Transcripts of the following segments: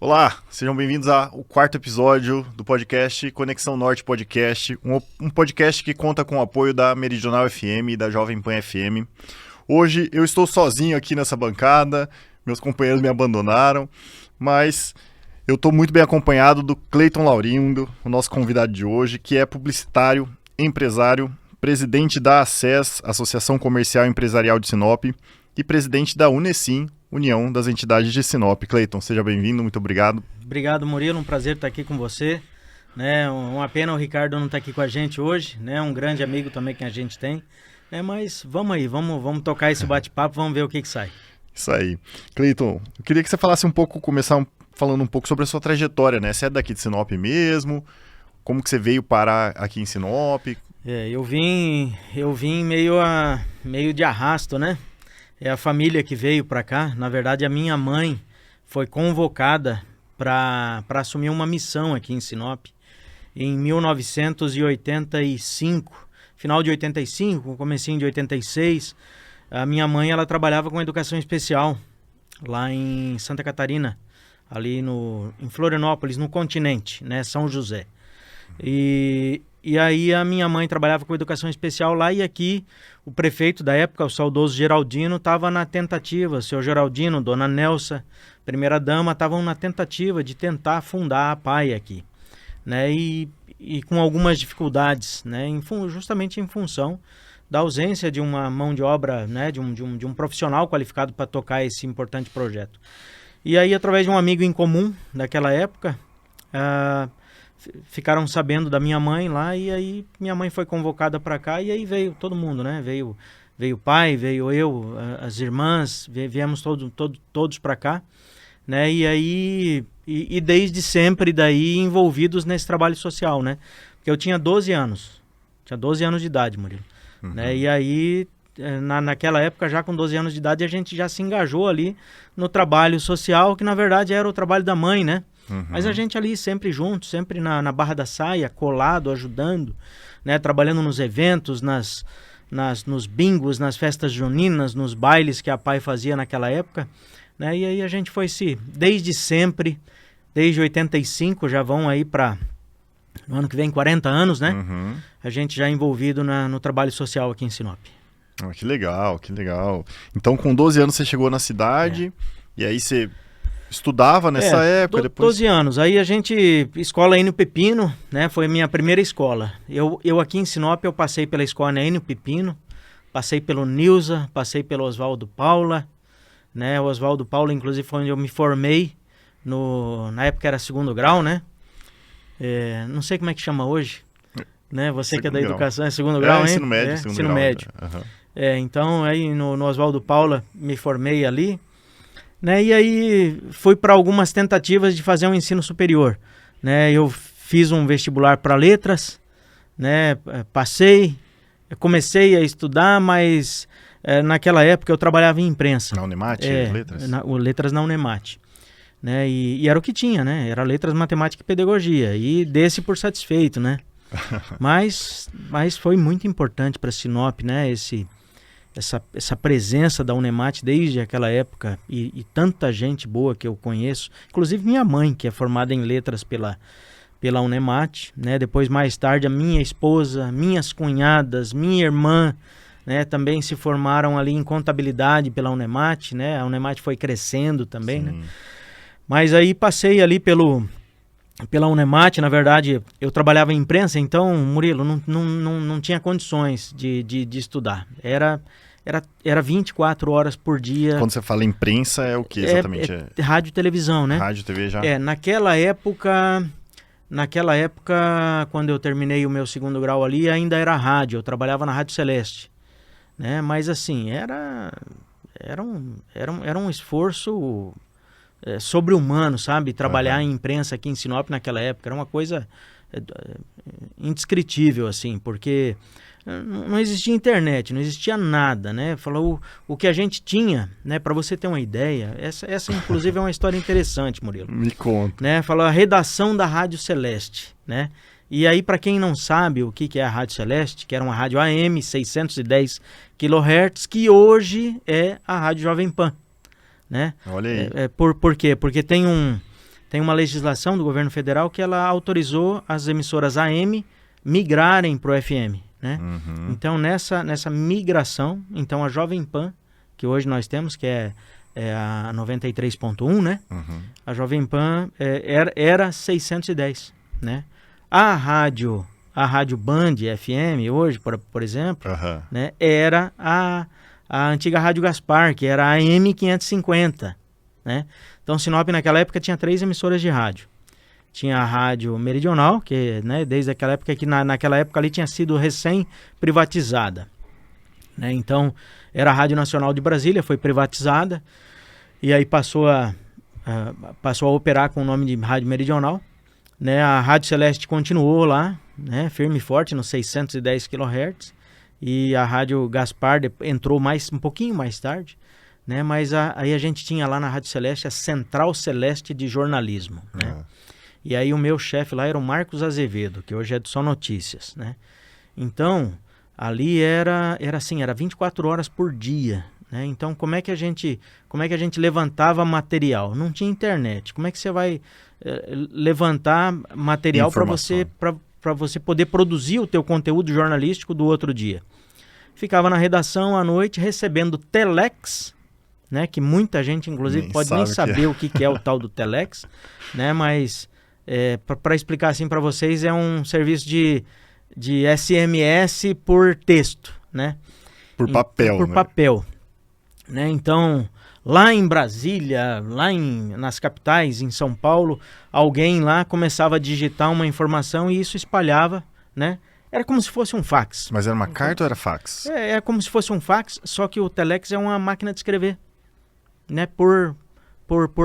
Olá, sejam bem-vindos ao quarto episódio do podcast Conexão Norte Podcast, um podcast que conta com o apoio da Meridional FM e da Jovem Pan FM. Hoje eu estou sozinho aqui nessa bancada, meus companheiros me abandonaram, mas eu estou muito bem acompanhado do Cleiton Laurindo, o nosso convidado de hoje, que é publicitário, empresário, presidente da ACES, Associação Comercial e Empresarial de Sinop, e presidente da Unesim, União das Entidades de Sinop. Cleiton, seja bem-vindo, muito obrigado. Obrigado, Murilo, um prazer estar aqui com você. Uma pena o Ricardo não estar aqui com a gente hoje, um grande amigo também que a gente tem. Mas vamos aí, vamos tocar esse bate-papo, vamos ver o que sai. Isso aí. Cleiton, eu queria que você falasse falando um pouco sobre a sua trajetória, né? Você é daqui de Sinop mesmo? Como que você veio parar aqui em Sinop? Eu vim meio de arrasto, né? É a família que veio para cá. Na verdade, a minha mãe foi convocada para assumir uma missão aqui em Sinop em 1985. Final de 85, comecinho de 86. A minha mãe, ela trabalhava com educação especial lá em Santa Catarina, ali em Florianópolis, no continente, né? São José. E aí a minha mãe trabalhava com educação especial lá e aqui o prefeito da época, o saudoso Geraldino, estava na tentativa, o senhor Geraldino, dona Nelsa, primeira-dama, estavam na tentativa de tentar fundar a PAI aqui, né? E com algumas dificuldades, né? Justamente em função da ausência de uma mão de obra, né? de um profissional qualificado para tocar esse importante projeto. E aí, através de um amigo em comum daquela época, ficaram sabendo da minha mãe lá, e aí minha mãe foi convocada para cá, e aí veio todo mundo, né? Veio o pai, veio eu, as irmãs, viemos todos para cá, né? E aí, desde sempre daí envolvidos nesse trabalho social, né? Porque eu tinha 12 anos de idade, Murilo, né? E aí, naquela época, já com 12 anos de idade, a gente já se engajou ali no trabalho social, que na verdade era o trabalho da mãe, né? Mas a gente ali sempre junto, sempre na Barra da Saia, colado, ajudando, né? Trabalhando nos eventos, nos bingos, nas festas juninas, nos bailes que a PAI fazia naquela época, né? E aí a gente foi desde sempre, desde 85, já vão aí para no ano que vem 40 anos, né? A gente já envolvido no trabalho social aqui em Sinop. Que legal, que legal. Então com 12 anos você chegou na cidade, e aí você estudava nessa época? Depois... 12 anos. Aí a gente, escola Enio Pepino, né? Foi minha primeira escola. Eu aqui em Sinop, eu passei pela escola Enio Pepino, passei pelo Nilza, passei pelo Oswaldo Paula, né? O Oswaldo Paula, inclusive, foi onde eu me formei, na época era segundo grau, né? Não sei como é que chama hoje, né? Você que é da educação, é segundo grau, hein? Ensino médio, segundo ensino grau. Médio. Então, aí no Oswaldo Paula, me formei ali, né? E aí fui para algumas tentativas de fazer um ensino superior, né? Eu fiz um vestibular para letras, né? Passei, comecei a estudar, mas naquela época eu trabalhava em imprensa. Na Unemat, letras? Letras na Unemat, né? E era o que tinha, né? Era letras, matemática e pedagogia, e desse por satisfeito, né? mas foi muito importante para Sinop, né? Essa presença da Unemat desde aquela época, e tanta gente boa que eu conheço, inclusive minha mãe, que é formada em letras pela Unemat, né? Depois, mais tarde, a minha esposa, minhas cunhadas, minha irmã, né? Também se formaram ali em contabilidade pela Unemat, né? A Unemat foi crescendo também, né? Mas aí passei ali pela Unemat. Na verdade, eu trabalhava em imprensa, então, Murilo, não tinha condições de estudar. Era 24 horas por dia. Quando você fala imprensa, é o que exatamente? Rádio e televisão, né? Rádio e TV já? Naquela época, quando eu terminei o meu segundo grau ali, ainda era rádio. Eu trabalhava na Rádio Celeste, né? Mas assim, era um esforço sobre-humano, sabe? Trabalhar em imprensa aqui em Sinop naquela época era uma coisa indescritível, assim, porque não existia internet, não existia nada, né? Falou o que a gente tinha, né? Para você ter uma ideia, essa inclusive é uma história interessante, Murilo. Me conta. Né? Falou a redação da Rádio Celeste, né? E aí, para quem não sabe o que é a Rádio Celeste, que era uma rádio AM 610 kHz, que hoje é a Rádio Jovem Pan, né? Olha aí. Por quê? Porque tem tem uma legislação do governo federal que ela autorizou as emissoras AM migrarem para o FM, né? Então, nessa migração, então a Jovem Pan, que hoje nós temos, que é a 93.1, né? A Jovem Pan era 610, né? A rádio Band FM hoje, por exemplo, né, era a antiga Rádio Gaspar, que era a AM 550, né? Então, Sinop naquela época tinha 3 emissoras de rádio. Tinha a Rádio Meridional, que, né, desde aquela época, que naquela época ali tinha sido recém-privatizada, né? Então, era a Rádio Nacional de Brasília, foi privatizada, e aí passou a operar com o nome de Rádio Meridional, né? A Rádio Celeste continuou lá, né, firme e forte, nos 610 kHz, e a Rádio Gaspar entrou um pouquinho mais tarde, né? Mas aí a gente tinha lá na Rádio Celeste a Central Celeste de Jornalismo, né? E aí o meu chefe lá era o Marcos Azevedo, que hoje é do Só Notícias, né? Então, ali era assim, era 24 horas por dia, né? Então, como é que a gente levantava material? Não tinha internet. Como é que você vai levantar material para você poder produzir o teu conteúdo jornalístico do outro dia? Ficava na redação à noite recebendo telex, né? Que muita gente, inclusive, pode nem saber o que é o tal do telex, né? Mas para explicar assim para vocês, é um serviço de SMS por texto, né? Por papel, por papel, né? Então, lá em Brasília, nas capitais, em São Paulo, alguém lá começava a digitar uma informação e isso espalhava, né? Era como se fosse um fax. Mas era uma carta ou era fax? É como se fosse um fax, só que o telex é uma máquina de escrever, né? Por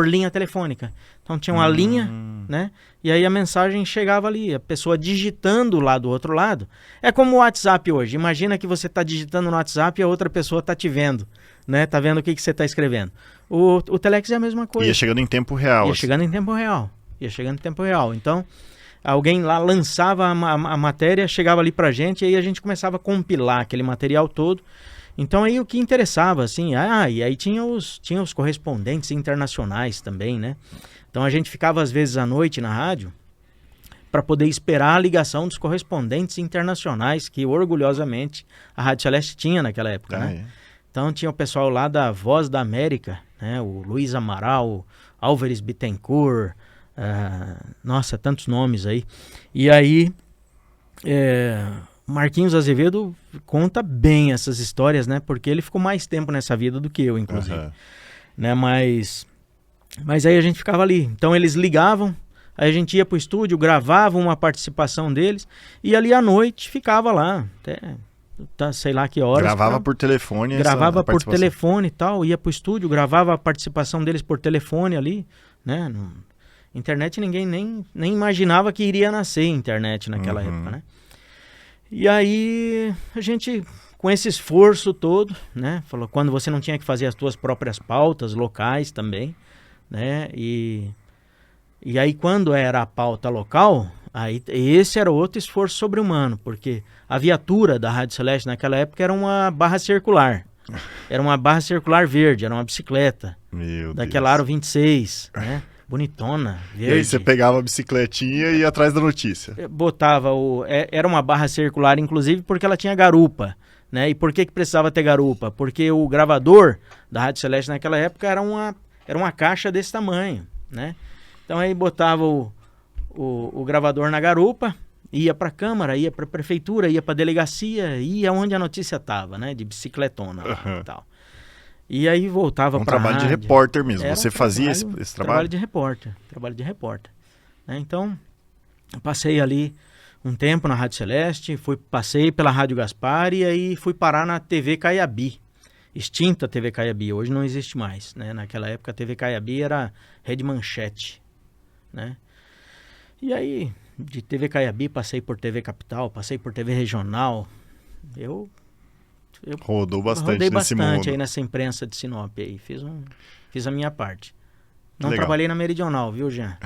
linha telefônica. Então tinha uma linha, né? E aí a mensagem chegava ali, a pessoa digitando lá do outro lado. É como o WhatsApp hoje. Imagina que você está digitando no WhatsApp e a outra pessoa está te vendo, né? Tá vendo o que você está escrevendo. O telex é a mesma coisa. Ia chegando em tempo real. Ia chegando em tempo real. Então, alguém lá lançava a matéria, chegava ali pra gente, e aí a gente começava a compilar aquele material todo. Então aí o que interessava, assim, e aí tinha os correspondentes internacionais também, né? Então a gente ficava às vezes à noite na rádio para poder esperar a ligação dos correspondentes internacionais que orgulhosamente a Rádio Celeste tinha naquela época, né? Então tinha o pessoal lá da Voz da América, né? O Luiz Amaral, Álvares Bittencourt, nossa, tantos nomes aí. E aí Marquinhos Azevedo conta bem essas histórias, né? Porque ele ficou mais tempo nessa vida do que eu, inclusive. Né? Mas aí a gente ficava ali. Então eles ligavam, aí a gente ia pro estúdio, gravava uma participação deles, e ali à noite ficava lá, até sei lá que horas. Gravava por telefone. Gravava por telefone e tal, ia pro estúdio, gravava a participação deles por telefone ali, né? Internet ninguém nem imaginava que iria nascer internet naquela época, né? E aí a gente, com esse esforço todo, né? Falou, quando você não tinha que fazer as suas próprias pautas locais também, né? E aí quando era a pauta local, aí esse era outro esforço sobre-humano, porque a viatura da Rádio Celeste naquela época era uma barra circular. Era uma barra circular verde, era uma bicicleta. Meu daquela Aro 26, né? Bonitona, verde. E aí você pegava a bicicletinha e ia atrás da notícia. Botava era uma barra circular, inclusive, porque ela tinha garupa, né? E por que precisava ter garupa? Porque o gravador da Rádio Celeste naquela época era uma caixa desse tamanho, né? Então aí botava o gravador na garupa, ia para a Câmara, ia para a Prefeitura, ia para a delegacia, ia onde a notícia estava, né? De bicicletona lá e tal. E aí voltava para a rádio. Um trabalho de repórter mesmo. Você fazia esse trabalho? Trabalho de repórter. Né? Então, eu passei ali um tempo na Rádio Celeste, passei pela Rádio Gaspar e aí fui parar na TV Caiabi. Extinta TV Caiabi, hoje não existe mais. Né? Naquela época a TV Caiabi era Rede Manchete. Né? E aí, de TV Caiabi, passei por TV Capital, passei por TV Regional. Eu rodou bastante rodei nesse bastante mundo. Aí nessa imprensa de Sinop aí. Fiz a minha parte. Não Legal. trabalhei na Meridional, viu, Jean?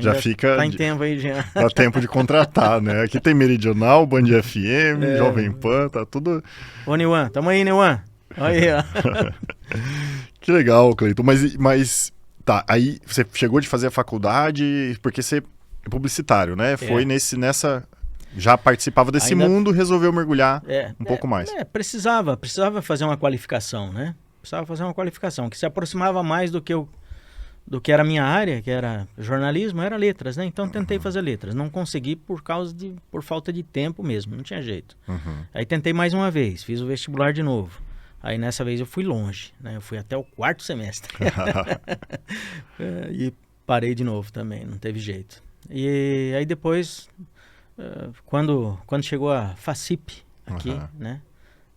Já fica... Tá em tempo aí, Jean. Dá tempo de contratar, né? Aqui tem Meridional, Band FM, Jovem Pan, tá tudo... Ô, Niwan, tamo aí, Niwan. Olha aí, ó. Que legal, Cleiton. Mas Tá, aí você chegou de fazer a faculdade, porque você é publicitário, né? Foi nessa... Já participava desse mundo, resolveu mergulhar um pouco mais. Precisava fazer uma qualificação, né? Precisava fazer uma qualificação que se aproximava mais do que era a minha área, que era jornalismo, era letras, né? Então tentei fazer letras, não consegui por falta de tempo mesmo, não tinha jeito. Aí tentei mais uma vez, fiz o vestibular de novo. Aí nessa vez eu fui longe, né? Eu fui até o 4º semestre. E parei de novo também, não teve jeito. E aí depois, quando chegou a FACIP aqui, né?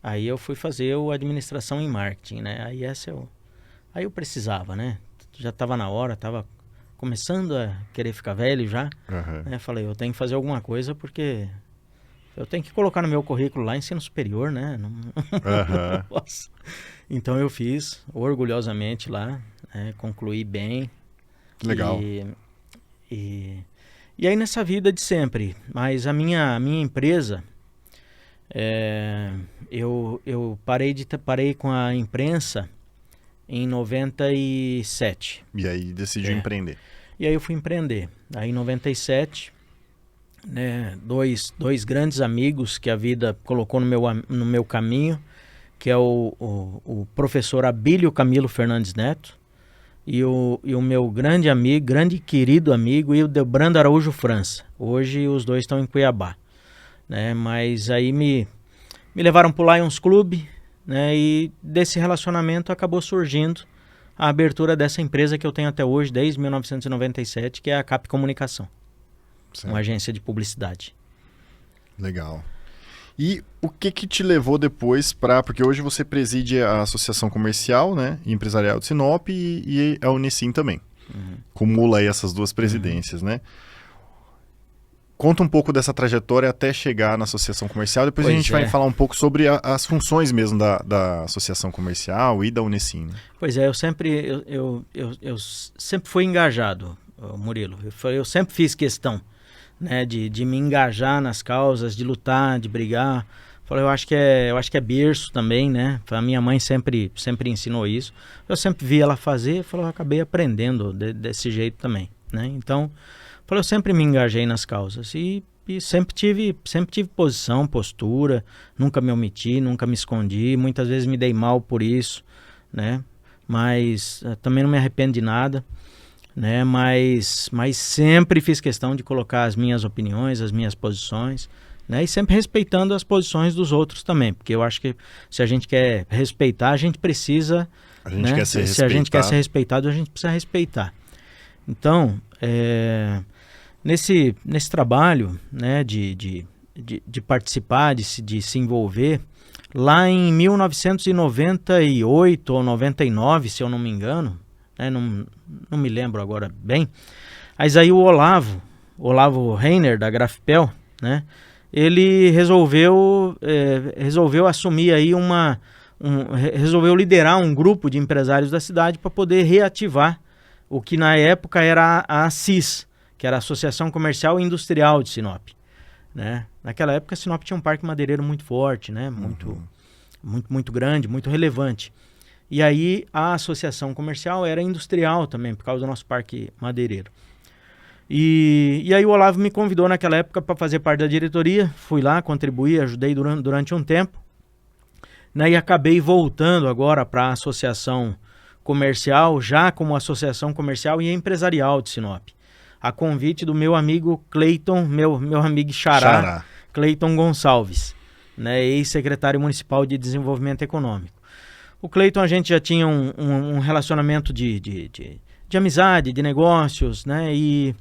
Aí eu fui fazer o administração em marketing, né? Aí eu precisava, né? Já estava na hora, estava começando a querer ficar velho já. Né? Falei, eu tenho que fazer alguma coisa porque eu tenho que colocar no meu currículo lá ensino superior, né? Não posso. Então eu fiz orgulhosamente lá, né? Concluí bem. Legal. E aí nessa vida de sempre, mas a minha empresa, eu parei com a imprensa em 97. E aí decidiu empreender. E aí eu fui empreender. Aí em 97, né, dois grandes amigos que a vida colocou no meu caminho, que é o professor Abílio Camilo Fernandes Neto e o meu grande amigo, grande querido amigo, Hildebrando Araújo França. Hoje os dois estão em Cuiabá. Né, mas aí me levaram por lá em uns clubes, né, e desse relacionamento acabou surgindo a abertura dessa empresa que eu tenho até hoje, desde 1997, que é a CAP Comunicação, uma agência de publicidade. Legal. E o que te levou depois porque hoje você preside a Associação Comercial, né, e Empresarial de Sinop e a Unicim também. Cumula aí essas duas presidências, né? Conta um pouco dessa trajetória até chegar na Associação Comercial. Depois a gente vai falar um pouco sobre as funções mesmo da Associação Comercial e da Unicim. Né? Pois é, eu sempre fui engajado, Murilo. Eu sempre fiz questão, né, de me engajar nas causas, de lutar, de brigar. Eu acho que é berço também, né? A minha mãe sempre ensinou isso. Eu sempre vi ela fazer, eu acabei aprendendo desse jeito também, né? Então, eu sempre me engajei nas causas e sempre tive posição, postura, nunca me omiti, nunca me escondi, muitas vezes me dei mal por isso, né? Mas também não me arrependo de nada, né? Mas sempre fiz questão de colocar as minhas opiniões, as minhas posições, né? E sempre respeitando as posições dos outros também, porque eu acho que se a gente quer respeitar, a gente precisa, né? Se a gente quer ser respeitado, a gente precisa respeitar. Então, nesse trabalho, né, de participar, de se envolver, lá em 1998 ou 99, se eu não me engano, né, não me lembro agora bem, mas aí o Olavo Reiner, da Grafpel, né, ele resolveu assumir aí resolveu liderar um grupo de empresários da cidade para poder reativar o que na época era a ACIS, que era a Associação Comercial e Industrial de Sinop, né? Naquela época, Sinop tinha um parque madeireiro muito forte, né? Muito grande, muito relevante. E aí, a Associação Comercial era industrial também, por causa do nosso parque madeireiro. E aí o Olavo me convidou naquela época para fazer parte da diretoria, fui lá, contribuí, ajudei durante um tempo, né? E acabei voltando agora para a Associação Comercial, já como Associação Comercial e Empresarial de Sinop, a convite do meu amigo Cleiton, meu amigo Xará. Cleiton Gonçalves, né, ex-secretário municipal de Desenvolvimento Econômico. O Cleiton, a gente já tinha um relacionamento de amizade, de negócios, né, e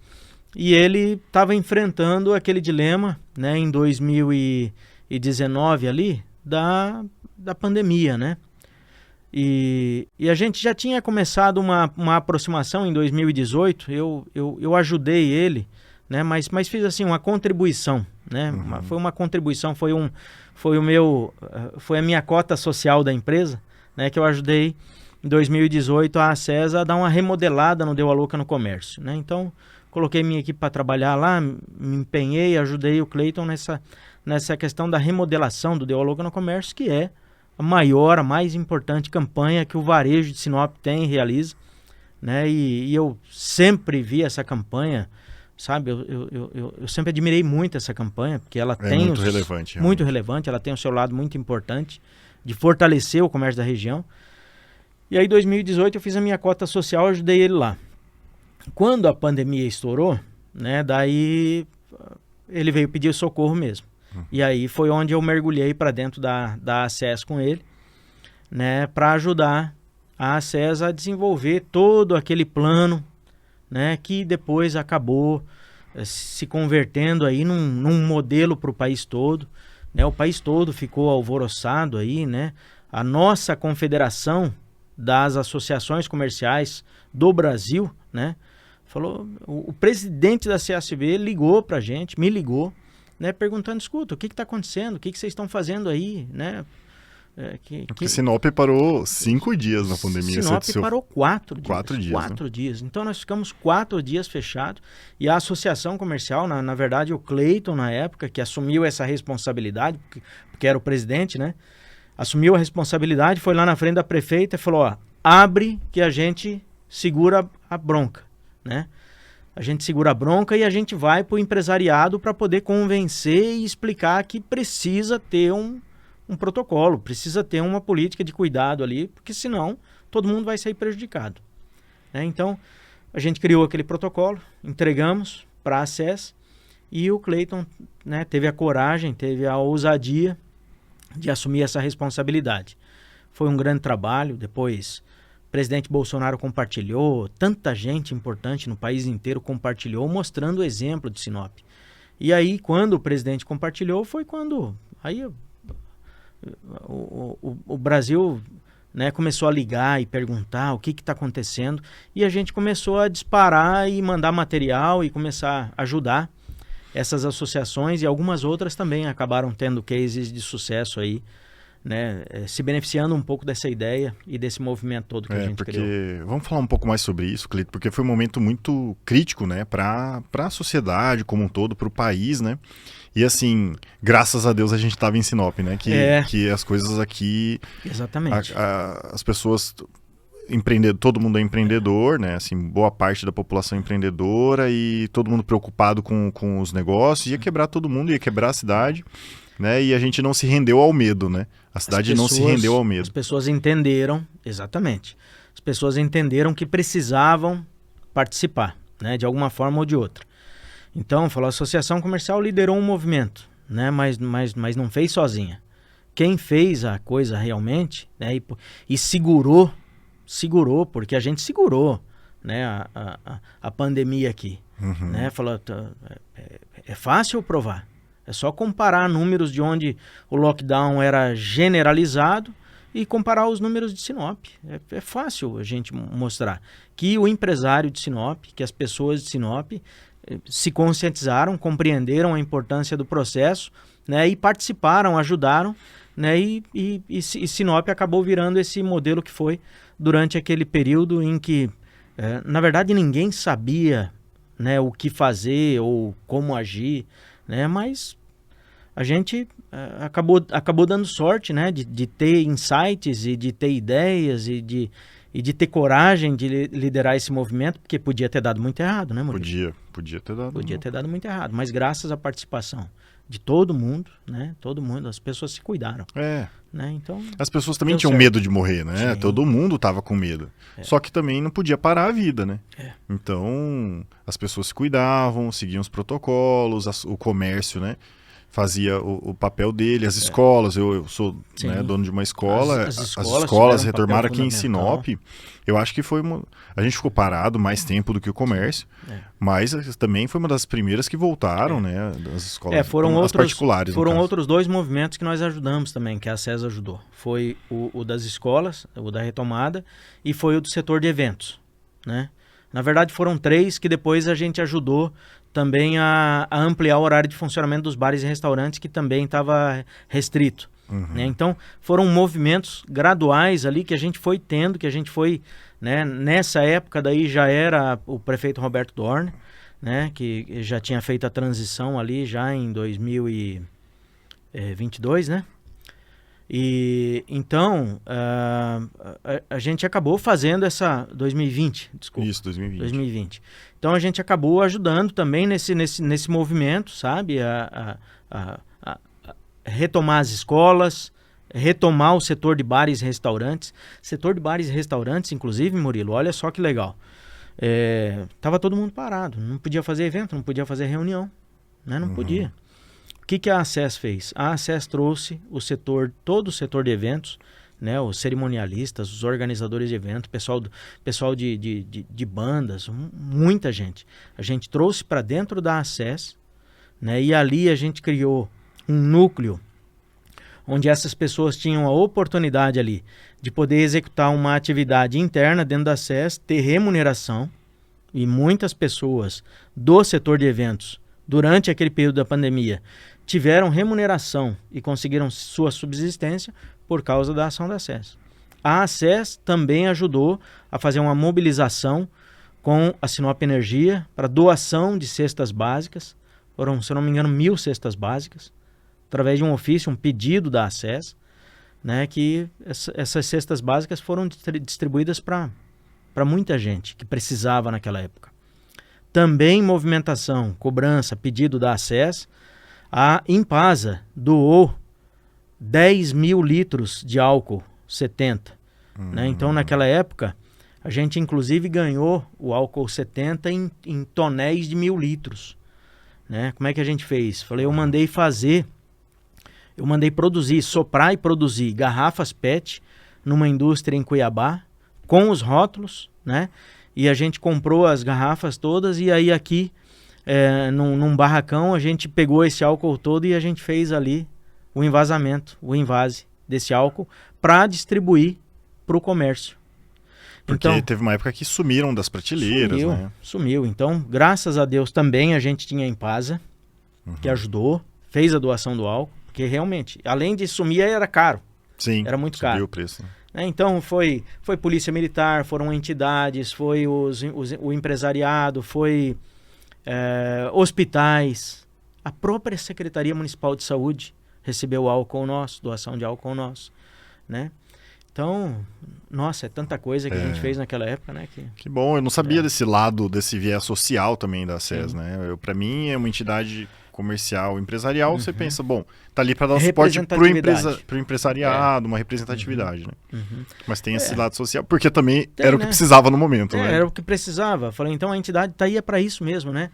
ele estava enfrentando aquele dilema, né, em 2019 ali, da pandemia, né. E a gente já tinha começado uma aproximação em 2018, eu ajudei ele, né, mas fiz assim uma contribuição, né, foi uma contribuição, foi a minha cota social da empresa, né, que eu ajudei em 2018 a Acesa a dar uma remodelada no Deu a Louca no comércio, né, então coloquei minha equipe para trabalhar lá, me empenhei, ajudei o Cleiton nessa questão da remodelação do Deu a Louca no comércio, que é a mais importante campanha que o varejo de Sinop realiza, né? E eu sempre vi essa campanha, sabe? Eu sempre admirei muito essa campanha, porque ela tem muito relevante. Realmente. Muito relevante, ela tem o seu lado muito importante de fortalecer o comércio da região. E aí, em 2018, eu fiz a minha cota social, ajudei ele lá. Quando a pandemia estourou, né? Daí ele veio pedir socorro mesmo. E aí foi onde eu mergulhei para dentro da ACES com ele, né? Para ajudar a ACES a desenvolver todo aquele plano, né, que depois acabou se convertendo aí num modelo para o país todo, né? O país todo ficou alvoroçado aí, né? A nossa confederação das associações comerciais do Brasil, né, falou, o presidente da CSB ligou para a gente, me ligou, né, perguntando, escuta, o que está acontecendo, o que vocês estão fazendo aí, né? Porque Sinop parou 5 dias na pandemia. Sinop parou 4 dias. 4 dias. 4 dias. Então nós ficamos 4 dias fechados. E a associação comercial, na verdade, o Cleiton, na época, que assumiu essa responsabilidade, porque era o presidente, né? Assumiu a responsabilidade, foi lá na frente da prefeita e falou, ó, abre que a gente segura a bronca, né? A gente segura a bronca e a gente vai para o empresariado para poder convencer e explicar que precisa ter um protocolo, precisa ter uma política de cuidado ali, porque senão todo mundo vai sair prejudicado, né? Então, a gente criou aquele protocolo, entregamos para a ACES e o Cleiton, né, teve a coragem, teve a ousadia de assumir essa responsabilidade. Foi um grande trabalho, depois o presidente Bolsonaro compartilhou, tanta gente importante no país inteiro compartilhou, mostrando o exemplo de Sinop. E aí, quando o presidente compartilhou, foi quando aí o Brasil, né, começou a ligar e perguntar o que está acontecendo, e a gente começou a disparar e mandar material e começar a ajudar essas associações, e algumas outras também acabaram tendo cases de sucesso aí, né, se beneficiando um pouco dessa ideia e desse movimento todo que a gente criou. Vamos falar um pouco mais sobre isso, Cleito, porque foi um momento muito crítico, né, para a sociedade como um todo, para o país, né? E assim, graças a Deus a gente estava em Sinop, né? Que as coisas aqui... Exatamente. As pessoas... todo mundo é empreendedor, né? Assim, boa parte da população é empreendedora e todo mundo preocupado com os negócios. Ia quebrar todo mundo, ia quebrar a cidade, né? E a gente não se rendeu ao medo, né? A cidade não se rendeu ao medo. As pessoas entenderam, exatamente. As pessoas entenderam que precisavam participar, né? De alguma forma ou de outra. Então, falou, a Associação Comercial liderou um movimento, né? Mas não fez sozinha. Quem fez a coisa realmente, né? E segurou, porque a gente segurou, né, a pandemia aqui. Uhum. Né? Falou, é fácil provar. É só comparar números de onde o lockdown era generalizado e comparar os números de Sinop. É fácil a gente mostrar que o empresário de Sinop, que as pessoas de Sinop se conscientizaram, compreenderam a importância do processo, né, e participaram, ajudaram, né, e Sinop acabou virando esse modelo que foi durante aquele período em que, na verdade, ninguém sabia, né, o que fazer ou como agir, né, mas a gente acabou dando sorte, né, de ter insights e de ter ideias e de ter coragem de liderar esse movimento, porque podia ter dado muito errado, né, Maurício? Podia ter dado. Podia ter dado muito errado, mas graças à participação de todo mundo, né, as pessoas se cuidaram. Né? Então, as pessoas também tinham medo de morrer, né? Sim. Todo mundo tava com medo. Só que também não podia parar a vida, né? Então, as pessoas se cuidavam, seguiam os protocolos, o comércio, né, fazia o papel dele, as escolas, eu sou, né, dono de uma escola, as escolas retornaram aqui em Sinop. Eu acho que a gente ficou parado mais tempo do que o comércio, mas também foi uma das primeiras que voltaram, né, das escolas, as particulares. Foram outros 2 movimentos que nós ajudamos também, que a SES ajudou. Foi o das escolas, o da retomada, e foi o do setor de eventos, né? Na verdade foram 3 que depois a gente ajudou também a ampliar o horário de funcionamento dos bares e restaurantes, que também estava restrito. Né? Então, foram movimentos graduais ali que a gente foi tendo, que a gente foi, né? Nessa época daí já era o prefeito Roberto Dorner, né? Que já tinha feito a transição ali já em 2022, né? E então a gente acabou fazendo essa 2020, desculpa. Isso, 2020. 2020. Então a gente acabou ajudando também nesse movimento, sabe? A retomar as escolas, retomar o setor de bares e restaurantes. Setor de bares e restaurantes, inclusive, Murilo, olha só que legal. Tava todo mundo parado, não podia fazer evento, não podia fazer reunião, né? Não podia. O que a ACES fez? A ACES trouxe todo o setor de eventos, né? Os cerimonialistas, os organizadores de eventos, pessoal de bandas, muita gente. A gente trouxe para dentro da ACES, né? E ali a gente criou um núcleo onde essas pessoas tinham a oportunidade ali de poder executar uma atividade interna dentro da SES, ter remuneração, e muitas pessoas do setor de eventos, durante aquele período da pandemia, tiveram remuneração e conseguiram sua subsistência por causa da ação da SES. A SES também ajudou a fazer uma mobilização com a Sinop Energia para doação de cestas básicas. Foram, se eu não me engano, 1.000 cestas básicas, através de um ofício, um pedido da ACES, né, que essas cestas básicas foram distribuídas para muita gente que precisava naquela época. Também movimentação, cobrança, pedido da ACES, a Impasa doou 10.000 litros de álcool 70. Né? Então, naquela época, a gente inclusive ganhou o álcool 70 em tonéis de 1.000 litros. Né? Como é que a gente fez? Eu mandei produzir, soprar e produzir garrafas PET numa indústria em Cuiabá, com os rótulos, né? E a gente comprou as garrafas todas e aí aqui, num barracão, a gente pegou esse álcool todo e a gente fez ali o invase desse álcool para distribuir para o comércio. Porque então, teve uma época que sumiram das prateleiras, né? Sumiu. Então, graças a Deus, também a gente tinha a Impasa, que ajudou, fez a doação do álcool. Porque realmente, além de sumir, era caro. Sim, era muito caro. O preço. Então foi polícia militar, foram entidades, foi o empresariado, foi hospitais. A própria Secretaria Municipal de Saúde recebeu álcool nosso, doação de álcool nosso, né? Então, nossa, é tanta coisa que a gente fez naquela época, né? Que bom, eu não sabia desse lado, desse viés social também da SES, né? Para mim é uma entidade comercial, empresarial, você pensa, bom, tá ali para dar um suporte pro empresariado, uma representatividade, né? Mas tem esse lado social, porque também era o que precisava no momento, né? Era o que precisava. Falei, então a entidade tá aí para isso mesmo, né?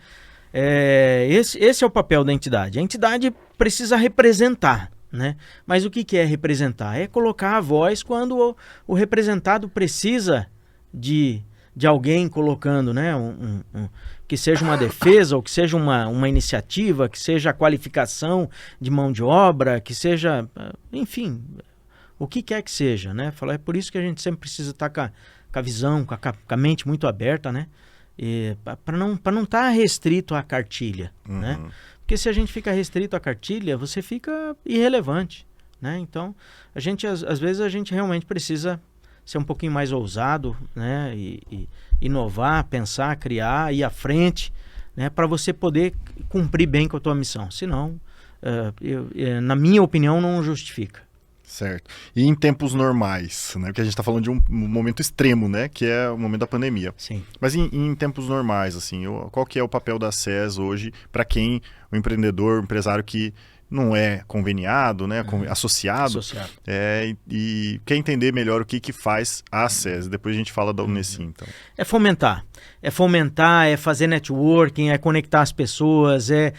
Esse é o papel da entidade. A entidade precisa representar, né? Mas o que é representar? É colocar a voz quando o representado precisa de alguém colocando, né? Que seja uma defesa, ou que seja uma iniciativa, que seja a qualificação de mão de obra, que seja, enfim, o que quer que seja, né? É por isso que a gente sempre precisa estar com a visão, com a mente muito aberta, né? Para não estar restrito à cartilha, né? Porque se a gente fica restrito à cartilha, você fica irrelevante, né? Então, às vezes a gente realmente precisa ser um pouquinho mais ousado, né? E inovar, pensar, criar, ir à frente, né? Para você poder cumprir bem com a tua missão. Senão, na minha opinião, não justifica. Certo. E em tempos normais, né? Porque a gente está falando de um momento extremo, né? Que é o momento da pandemia. Sim. Mas em tempos normais, assim, qual que é o papel da SES hoje para quem, o empreendedor, o empresário que não é conveniado, né? Associado. E quer entender melhor o que faz a SES. Depois a gente fala da Unesim, então. É fomentar, é fazer networking, é conectar as pessoas, é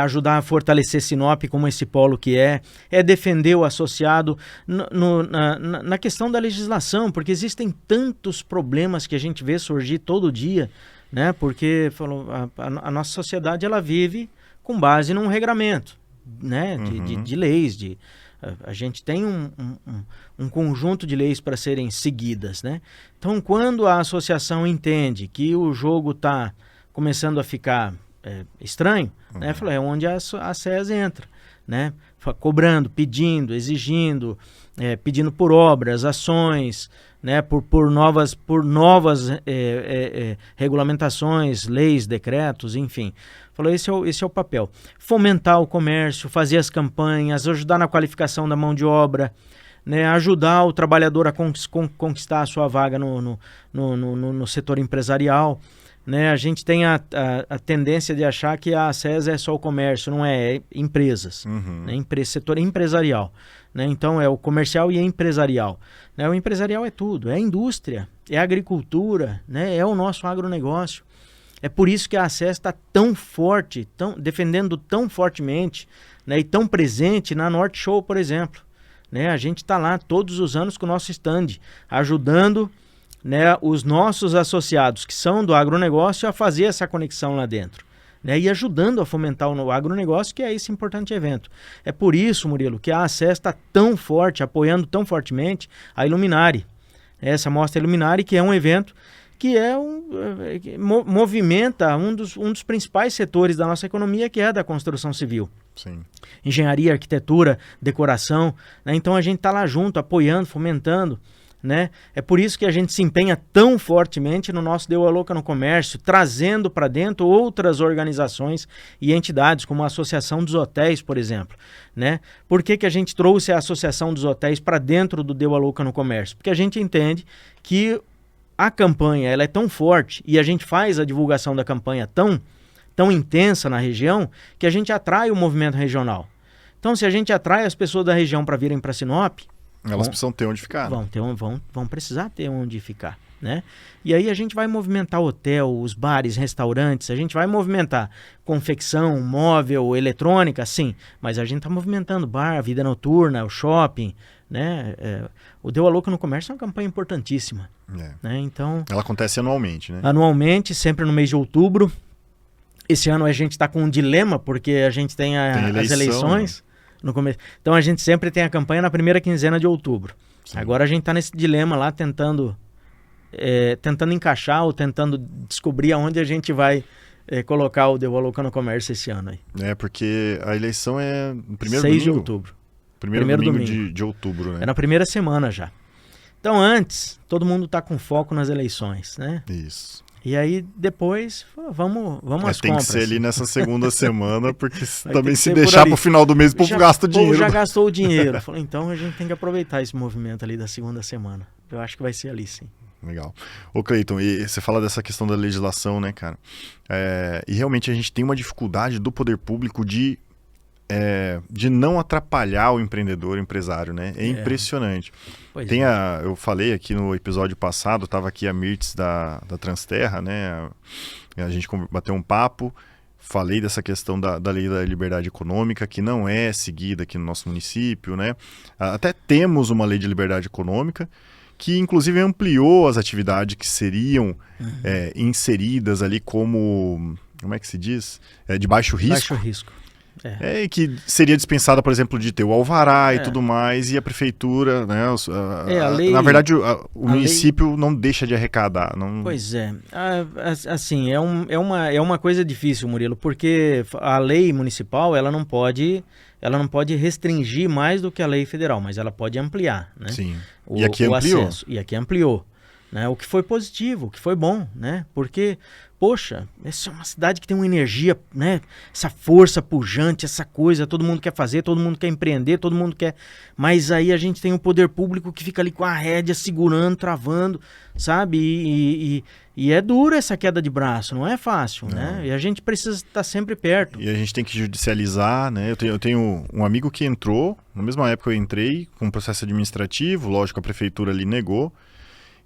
ajudar a fortalecer Sinop como esse polo que é defender o associado na questão da legislação, porque existem tantos problemas que a gente vê surgir todo dia, né? Porque a nossa sociedade ela vive com base num regramento, né? De leis, a gente tem um conjunto de leis para serem seguidas, né? Então, quando a associação entende que o jogo está começando a ficar estranho, né? É onde a SES entra, né? Cobrando, pedindo, exigindo, pedindo por obras, ações, né? Por novas regulamentações, leis, decretos, enfim. Falou, esse é o papel. Fomentar o comércio, fazer as campanhas, ajudar na qualificação da mão de obra, né, ajudar o trabalhador a conquistar a sua vaga no setor empresarial. Né? A gente tem a tendência de achar que a ACES é só o comércio, não é empresas, né? Setor empresarial. Né? Então é o comercial e empresarial. Né? O empresarial é tudo, é a indústria, é a agricultura, né? É o nosso agronegócio. É por isso que a ACES está tão forte, defendendo tão fortemente, né, e tão presente na Norte Show, por exemplo. Né? A gente está lá todos os anos com o nosso stand, ajudando, né, os nossos associados que são do agronegócio a fazer essa conexão lá dentro. Né? E ajudando a fomentar o agronegócio, que é esse importante evento. É por isso, Murilo, que a ACES está tão forte, apoiando tão fortemente a Iluminare. Essa mostra Iluminare, que é um evento que movimenta um dos principais setores da nossa economia, que é a da construção civil. Sim. Engenharia, arquitetura, decoração. Né? Então a gente está lá junto, apoiando, fomentando. Né? É por isso que a gente se empenha tão fortemente no nosso Deu a Louca no Comércio, trazendo para dentro outras organizações e entidades, como a Associação dos Hotéis, por exemplo. Né? Por que a gente trouxe a Associação dos Hotéis para dentro do Deu a Louca no Comércio? Porque a gente entende que a campanha ela é tão forte e a gente faz a divulgação da campanha tão intensa na região que a gente atrai o movimento regional. Então, se a gente atrai as pessoas da região para virem para Sinop, elas precisam ter onde ficar. Vão precisar ter onde ficar. Né? E aí a gente vai movimentar hotel, os bares, restaurantes, a gente vai movimentar confecção, móvel, eletrônica, sim, mas a gente está movimentando bar, vida noturna, o shopping. Né? O Deu a Louca no Comércio é uma campanha importantíssima. Né? Então, ela acontece anualmente, né? Anualmente, sempre no mês de outubro. Esse ano a gente está com um dilema, porque a gente tem as eleições no começo. Então a gente sempre tem a campanha na primeira quinzena de outubro. Sim. Agora a gente está nesse dilema lá, tentando encaixar ou tentando descobrir aonde a gente vai colocar o Deu a Louca no Comércio esse ano. Aí. Porque a eleição é no primeiro 6 domingo. de outubro. Primeiro domingo de outubro, né? É na primeira semana já. Então antes, todo mundo está com foco nas eleições, né? Isso. E aí depois, vamos às compras. Tem que ser ali nessa segunda semana, porque também se deixar para o final do mês, o povo gasta o dinheiro. O povo já gastou o dinheiro. Falei, então a gente tem que aproveitar esse movimento ali da segunda semana. Eu acho que vai ser ali, sim. Legal. Ô Cleiton, e você fala dessa questão da legislação, né, cara? E realmente a gente tem uma dificuldade do poder público de não atrapalhar o empreendedor, o empresário, né? É impressionante. Eu falei aqui no episódio passado, estava aqui a Mirtz da Transterra, né? A gente bateu um papo, falei dessa questão da lei da liberdade econômica, que não é seguida aqui no nosso município, né? Até temos uma lei de liberdade econômica, que inclusive ampliou as atividades que seriam inseridas ali como é que se diz? De baixo risco. Baixo risco. E que seria dispensada, por exemplo, de ter o alvará e tudo mais, e a prefeitura, né? A lei, na verdade, o município não deixa de arrecadar. Não... Pois é. Assim, é uma coisa difícil, Murilo, porque a lei municipal, ela não pode restringir mais do que a lei federal, mas ela pode ampliar, né? Sim. E aqui ampliou. Acesso. E aqui ampliou. Né? O que foi positivo, o que foi bom, né? Porque, poxa, essa é uma cidade que tem uma energia, né? Essa força pujante, essa coisa, todo mundo quer fazer, todo mundo quer empreender, todo mundo quer... Mas aí a gente tem o poder público que fica ali com a rédea, segurando, travando, sabe? E é dura essa queda de braço, não é fácil, né? E a gente precisa estar sempre perto. E a gente tem que judicializar, né? Eu tenho um amigo que entrou, na mesma época eu entrei, com um processo administrativo, lógico, a prefeitura ali negou.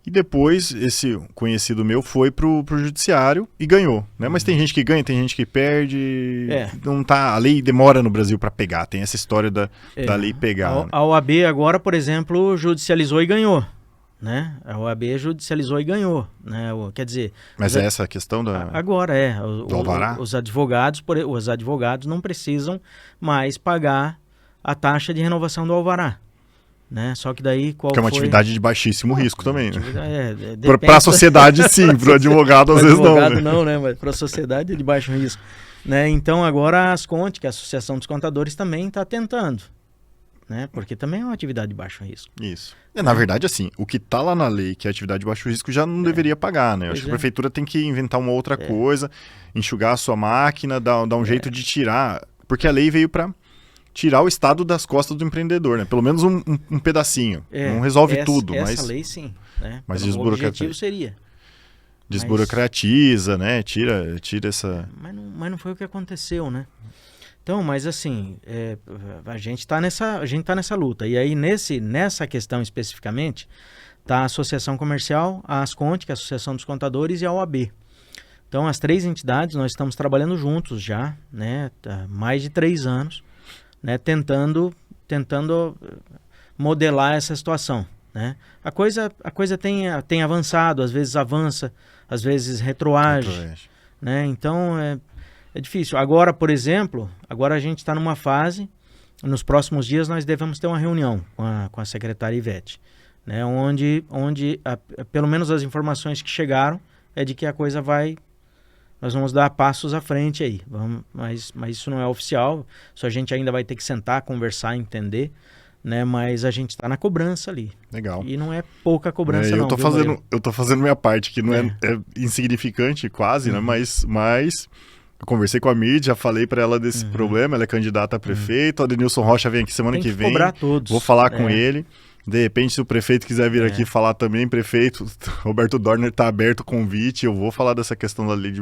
E depois, esse conhecido meu foi pro judiciário e ganhou, né? Mas tem gente que ganha, tem gente que perde. Não tá, a lei demora no Brasil para pegar, tem essa história da lei pegar. A OAB agora, por exemplo, judicializou e ganhou, né? A OAB judicializou e ganhou, né? Quer dizer... Mas é essa a questão da... Agora do alvará? Os advogados não precisam mais pagar a taxa de renovação do alvará. Né? Só que daí que é uma atividade de baixíssimo risco também, né? Para a sociedade sim, para o advogado às vezes não. Para o advogado não, né? Mas para a sociedade é de baixo risco. Né? Então agora a Asconte, que é a Associação dos Contadores, também está tentando. Né? Porque também é uma atividade de baixo risco. Isso. Na verdade, assim, o que está lá na lei, que é atividade de baixo risco, já não deveria pagar, né? Eu acho que a prefeitura tem que inventar uma outra coisa, enxugar a sua máquina, dar um jeito de tirar. Porque a lei veio para tirar o Estado das costas do empreendedor, né? Pelo menos um pedacinho. Não resolve tudo, mas... Essa lei, sim. Né? Mas o objetivo seria. Desburocratiza, né? Tira essa... Mas não foi o que aconteceu, né? Então, mas assim, a gente tá nessa luta. E aí, nessa questão especificamente, tá a Associação Comercial, a Asconte, que é a Associação dos Contadores, e a OAB. Então, as 3 entidades, nós estamos trabalhando juntos já, né? Há mais de 3 anos, né? Tentando modelar essa situação, né? A coisa tem avançado, às vezes avança, às vezes retroage, né? Então, é difícil. Agora, por exemplo, a gente está numa fase, nos próximos dias nós devemos ter uma reunião com a secretária Ivete, né? Onde pelo menos as informações que chegaram é de que a coisa nós vamos dar passos à frente aí, mas isso não é oficial, isso a gente ainda vai ter que sentar, conversar, entender, né? Mas a gente está na cobrança ali. Legal. E não é pouca cobrança não. Eu tô fazendo minha parte, que não é insignificante quase, né? Mas eu conversei com a Mídia, já falei para ela desse problema, ela é candidata a prefeito, o Adenilson Rocha vem aqui semana que vem. Cobrar todos. Vou falar com ele. De repente, se o prefeito quiser vir aqui falar também, prefeito, Roberto Dorner está aberto o convite, eu vou falar dessa questão da lei de...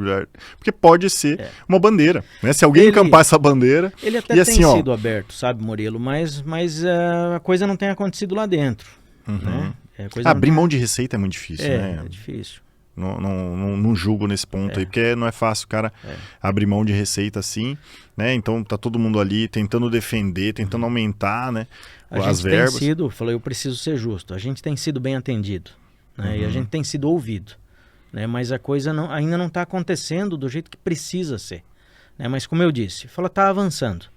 Porque pode ser uma bandeira, né? Se alguém encampar essa bandeira... Ele até tem sido aberto, sabe, Murilo? Mas a coisa não tem acontecido lá dentro. Né? Abrir mão de receita é muito difícil, né? É difícil. Não julgo nesse ponto aí, porque não é fácil o cara abrir mão de receita assim, né? Então tá todo mundo ali tentando defender, tentando aumentar, né? As verbas. Eu preciso ser justo, a gente tem sido bem atendido, né? E a gente tem sido ouvido, né? Mas a coisa ainda não está acontecendo do jeito que precisa ser, né? Mas como eu disse, tá avançando,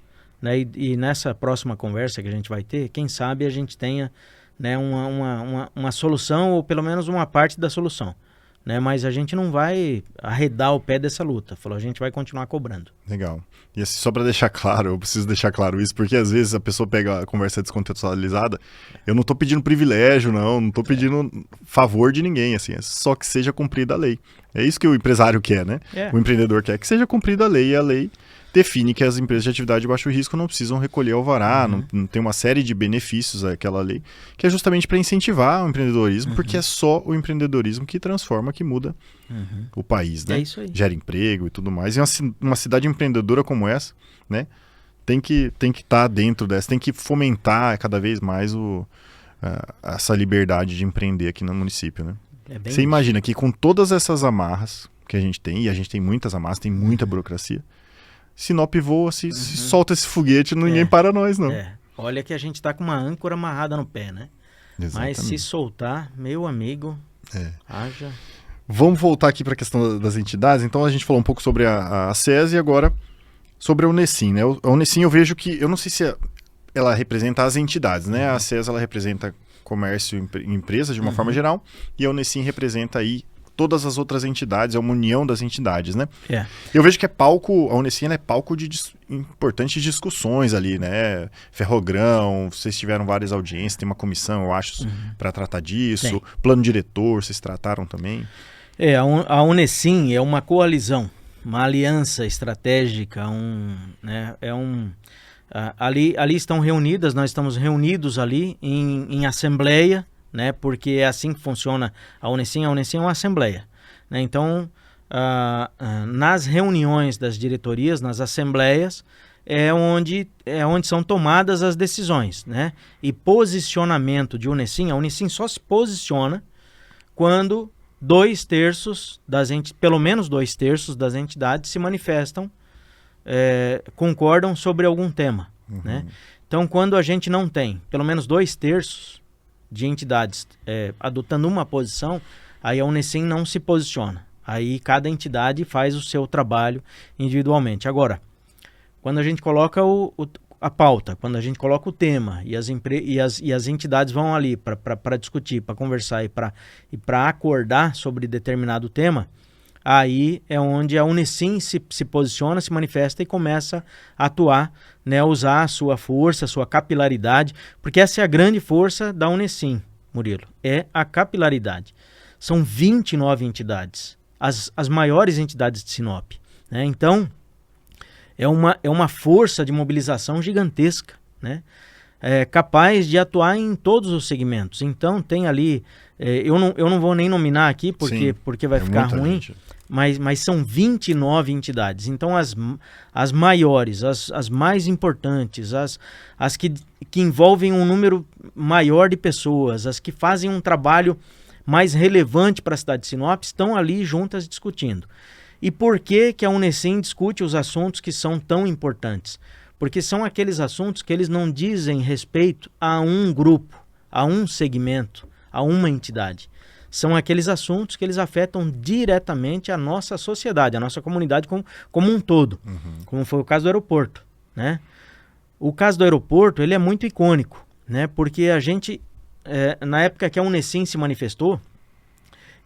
né? E nessa próxima conversa que a gente vai ter, quem sabe a gente tenha, né, uma solução, ou pelo menos uma parte da solução. Né, mas a gente não vai arredar o pé dessa luta. A gente vai continuar cobrando. Legal. E assim, só para deixar claro, eu preciso deixar claro isso, porque às vezes a pessoa pega a conversa descontextualizada, eu não estou pedindo privilégio, não estou pedindo favor de ninguém, assim, é só que seja cumprida a lei. É isso que o empresário quer, né? O empreendedor quer que seja cumprida a lei, e a lei define que as empresas de atividade de baixo risco não precisam recolher alvará, não tem uma série de benefícios aquela lei, que é justamente para incentivar o empreendedorismo, porque é só o empreendedorismo que transforma, que muda o país, né? É isso aí. Gera emprego e tudo mais. E uma cidade empreendedora como essa, né, tem que estar dentro dessa, tem que fomentar cada vez mais essa liberdade de empreender aqui no município, né? Você imagina que com todas essas amarras que a gente tem, e a gente tem muitas amarras, tem muita burocracia, Sinop voa, se solta esse foguete, ninguém para nós, não. Olha que a gente tá com uma âncora amarrada no pé, né? Exatamente. Mas se soltar, meu amigo, haja... Vamos voltar aqui para a questão das entidades. Então a gente falou um pouco sobre a SES e agora sobre a Unesim, né? A Unesim eu vejo que, eu não sei se ela representa as entidades, né? A SES ela representa comércio e empresas de uma forma geral, e a Unesim representa aí todas as outras entidades, é uma união das entidades, né? Eu vejo que a Unesim é palco de importantes discussões ali, né? Ferrogrão, vocês tiveram várias audiências, tem uma comissão, eu acho, para tratar disso. Plano diretor, vocês trataram também? A Unesim é uma coalizão, uma aliança estratégica, ali estão reunidas, nós estamos reunidos ali em assembleia, né, porque é assim que funciona a Unesim é uma assembleia, né? Então, nas reuniões das diretorias, nas assembleias, é onde são tomadas as decisões, né? E posicionamento de Unesim, a Unesim só se posiciona quando pelo menos 2/3 das entidades se manifestam, concordam sobre algum tema, né? Então, quando a gente não tem pelo menos 2/3 de entidades adotando uma posição, aí a Unesim não se posiciona. Aí cada entidade faz o seu trabalho individualmente. Agora, quando a gente coloca a pauta, quando a gente coloca o tema e as entidades vão ali para discutir, para conversar e para acordar sobre determinado tema, aí é onde a Unesim se posiciona, se manifesta e começa a atuar, né, usar a sua força, a sua capilaridade, porque essa é a grande força da Unesim, Murilo, é a capilaridade. São 29 entidades, as maiores entidades de Sinop, né? Então, é uma força de mobilização gigantesca, né? Capaz de atuar em todos os segmentos. Então, tem ali, eu não vou nem nominar aqui, porque vai ficar ruim, mas são 29 entidades. Então, as maiores, as mais importantes, as que envolvem um número maior de pessoas, as que fazem um trabalho mais relevante para a cidade de Sinop, estão ali juntas discutindo. E por que a Unesim discute os assuntos que são tão importantes? Porque são aqueles assuntos que eles não dizem respeito a um grupo, a um segmento, a uma entidade. São aqueles assuntos que eles afetam diretamente a nossa sociedade, a nossa comunidade como um todo, como foi o caso do aeroporto, né? O caso do aeroporto, ele é muito icônico, né? Porque a gente, na época que a Unesim se manifestou,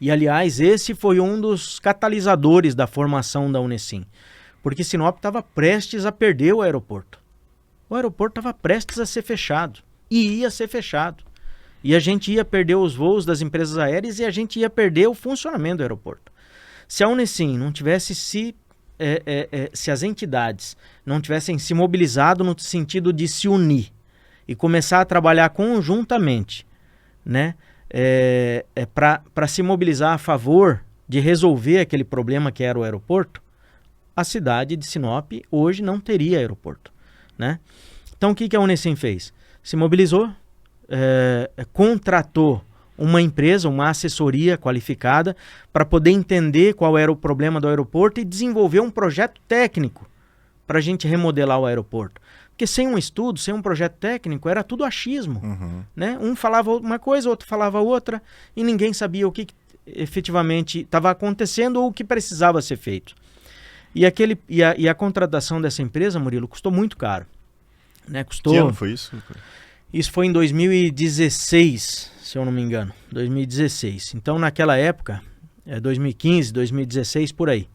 e aliás, esse foi um dos catalisadores da formação da Unesim, porque Sinop estava prestes a perder o aeroporto. O aeroporto estava prestes a ser fechado, e ia ser fechado. E a gente ia perder os voos das empresas aéreas e a gente ia perder o funcionamento do aeroporto. Se a Unesim não tivesse se as entidades não tivessem se mobilizado no sentido de se unir e começar a trabalhar conjuntamente, né, para se mobilizar a favor de resolver aquele problema que era o aeroporto, a cidade de Sinop hoje não teria aeroporto, né? Então o que a Unesim fez? Se mobilizou, contratou uma empresa, uma assessoria qualificada para poder entender qual era o problema do aeroporto e desenvolver um projeto técnico para a gente remodelar o aeroporto. Porque sem um estudo, sem um projeto técnico, era tudo achismo, né? Um falava uma coisa, outro falava outra, e ninguém sabia o que efetivamente estava acontecendo ou o que precisava ser feito. E a contratação dessa empresa, Murilo, custou muito caro, né? Custou... Que ano foi isso? Isso foi em 2016, se eu não me engano, 2016. Então, naquela época, 2015, 2016, por aí.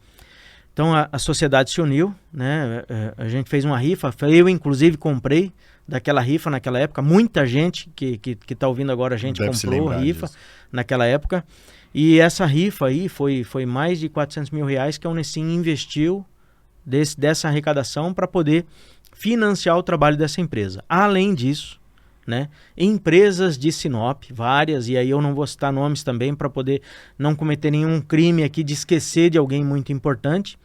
Então, a sociedade se uniu, né? A gente fez uma rifa, eu inclusive comprei daquela rifa naquela época. Muita gente que está ouvindo agora a gente comprou a rifa naquela época. E essa rifa aí foi mais de R$400 mil que a Unesim investiu dessa arrecadação para poder financiar o trabalho dessa empresa. Além disso, né, empresas de Sinop, várias, e aí eu não vou citar nomes também para poder não cometer nenhum crime aqui de esquecer de alguém muito importante,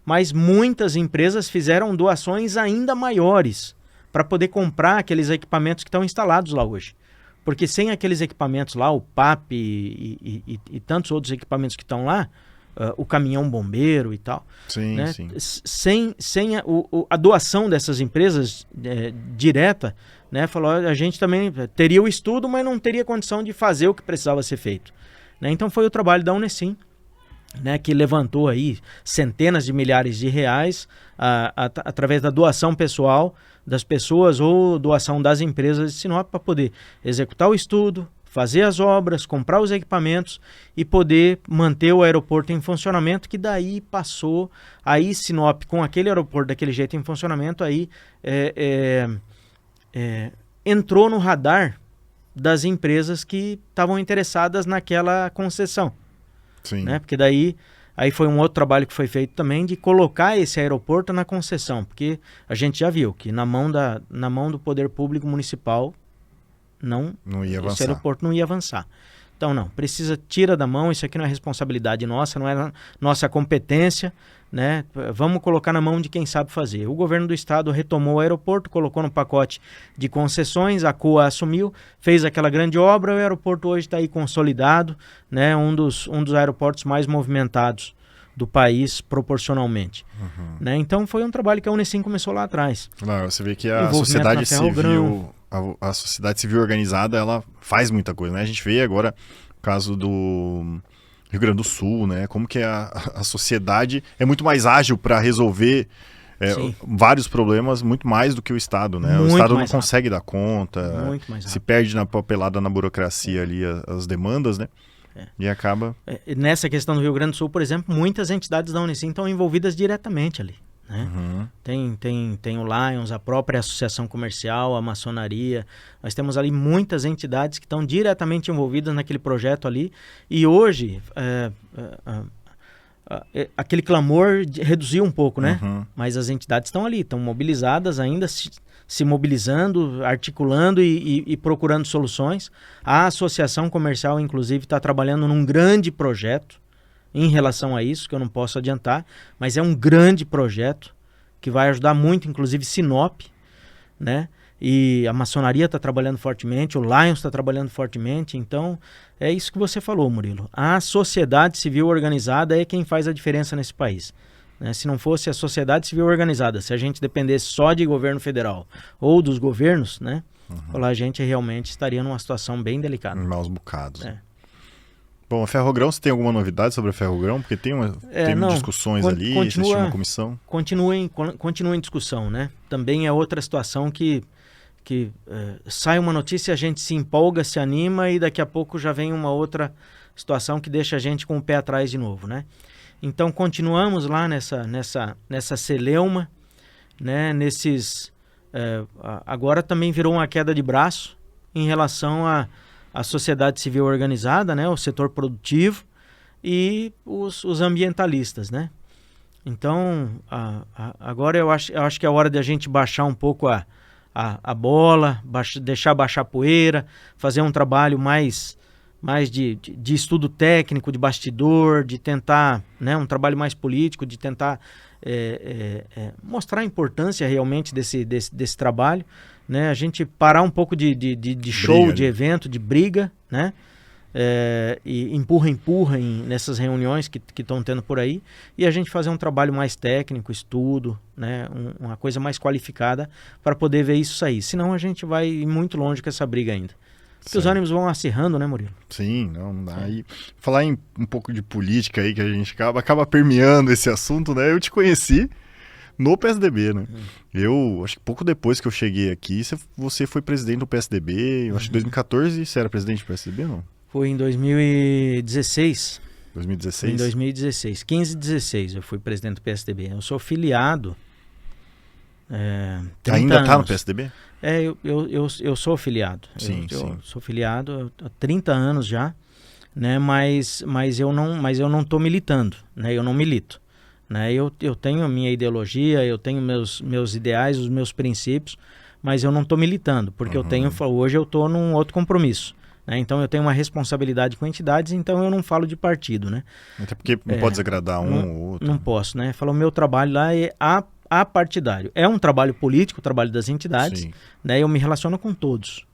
mas muitas empresas fizeram doações ainda maiores para poder comprar aqueles equipamentos que estão instalados lá hoje. Porque sem aqueles equipamentos lá, o PAP e tantos outros equipamentos que estão lá, o caminhão bombeiro e tal, sim, né? Sim. Sem a doação dessas empresas direta, né? Falou, a gente também teria o estudo, mas não teria condição de fazer o que precisava ser feito, né? Então foi o trabalho da Unesim, né, que levantou aí centenas de milhares de reais através da doação pessoal das pessoas ou doação das empresas de Sinop para poder executar o estudo, fazer as obras, comprar os equipamentos e poder manter o aeroporto em funcionamento, que daí passou, aí Sinop com aquele aeroporto daquele jeito em funcionamento, aí entrou no radar das empresas que estavam interessadas naquela concessão. Sim. Né? Porque daí aí foi um outro trabalho que foi feito também de colocar esse aeroporto na concessão, porque a gente já viu que na mão do poder público municipal não ia avançar. Esse aeroporto não ia avançar. Então não, tira da mão, isso aqui não é responsabilidade nossa, não é nossa competência, né? Vamos colocar na mão de quem sabe fazer. O governo do estado retomou o aeroporto, colocou no pacote de concessões, a COA assumiu, fez aquela grande obra, o aeroporto hoje está aí consolidado, né? Um dos aeroportos mais movimentados do país proporcionalmente. Né? Então foi um trabalho que a Unesim começou lá atrás. Claro, você vê que a sociedade civil, a sociedade civil organizada, ela faz muita coisa, né? A gente vê agora o caso do Rio Grande do Sul, né? Como que a sociedade é muito mais ágil para resolver vários problemas, muito mais do que o Estado, né? Muito o Estado não rápido. consegue dar conta, Muito mais se perde na papelada, na burocracia ali, as demandas, né? E acaba... Nessa questão do Rio Grande do Sul, por exemplo, muitas entidades da Unicim estão envolvidas diretamente ali. Né? Tem o Lions, a própria associação comercial, a maçonaria. Nós temos ali muitas entidades que estão diretamente envolvidas naquele projeto ali. E hoje, aquele clamor reduziu um pouco, né? Mas as entidades estão ali, estão mobilizadas ainda, se mobilizando, articulando e procurando soluções. A associação comercial, inclusive, está trabalhando num grande projeto em relação a isso, que eu não posso adiantar, mas é um grande projeto que vai ajudar muito, inclusive Sinop, né? E a maçonaria está trabalhando fortemente, o Lions está trabalhando fortemente, então é isso que você falou, Murilo. A sociedade civil organizada é quem faz a diferença nesse país. Né? Se não fosse a sociedade civil organizada, se a gente dependesse só de governo federal ou dos governos, né? A gente realmente estaria numa situação bem delicada. Maus bocados. Bom, a Ferrogrão, você tem alguma novidade sobre a Ferrogrão? Porque tem discussões ali, vocês tinham uma comissão. Continua em discussão, né? Também é outra situação que sai uma notícia, a gente se empolga, se anima e daqui a pouco já vem uma outra situação que deixa a gente com o pé atrás de novo, né? Então continuamos lá nessa celeuma, né? Agora também virou uma queda de braço em relação a sociedade civil organizada, né, o setor produtivo e os ambientalistas, né? Então, agora eu acho que é a hora de a gente baixar um pouco a bola, deixar baixar a poeira, fazer um trabalho mais de estudo técnico, de bastidor, de tentar, né, um trabalho mais político, de tentar mostrar a importância realmente desse trabalho, né? A gente parar um pouco de show, briga, de evento, de briga, né? E empurra nessas reuniões que estão tendo por aí, e a gente fazer um trabalho mais técnico, estudo, né? Uma coisa mais qualificada para poder ver isso sair. Senão a gente vai ir muito longe com essa briga ainda. Porque os ânimos vão acirrando, né, Murilo? Sim, não dá. E falar em um pouco de política aí, que a gente acaba permeando esse assunto, né? Eu te conheci no PSDB, né? Eu acho que pouco depois que eu cheguei aqui, você foi presidente do PSDB. Eu acho que em 2014 você era presidente do PSDB, não? Foi em 2016. 2016? Em 2016. 15 e 16 eu fui presidente do PSDB. Eu sou filiado. Ainda está no PSDB? Eu sou filiado. Sim, eu sou filiado há 30 anos já, né? Mas eu não estou militando, né? Eu não milito. Né? Eu tenho a minha ideologia, eu tenho meus ideais, os meus princípios, mas eu não estou militando, porque hoje eu estou num outro compromisso. Né? Então eu tenho uma responsabilidade com entidades, então eu não falo de partido. Né? Até porque não pode desagradar um ou outro. Não posso, né? O meu trabalho lá é apartidário. É um trabalho político, o trabalho das entidades. Né? Eu me relaciono com todos.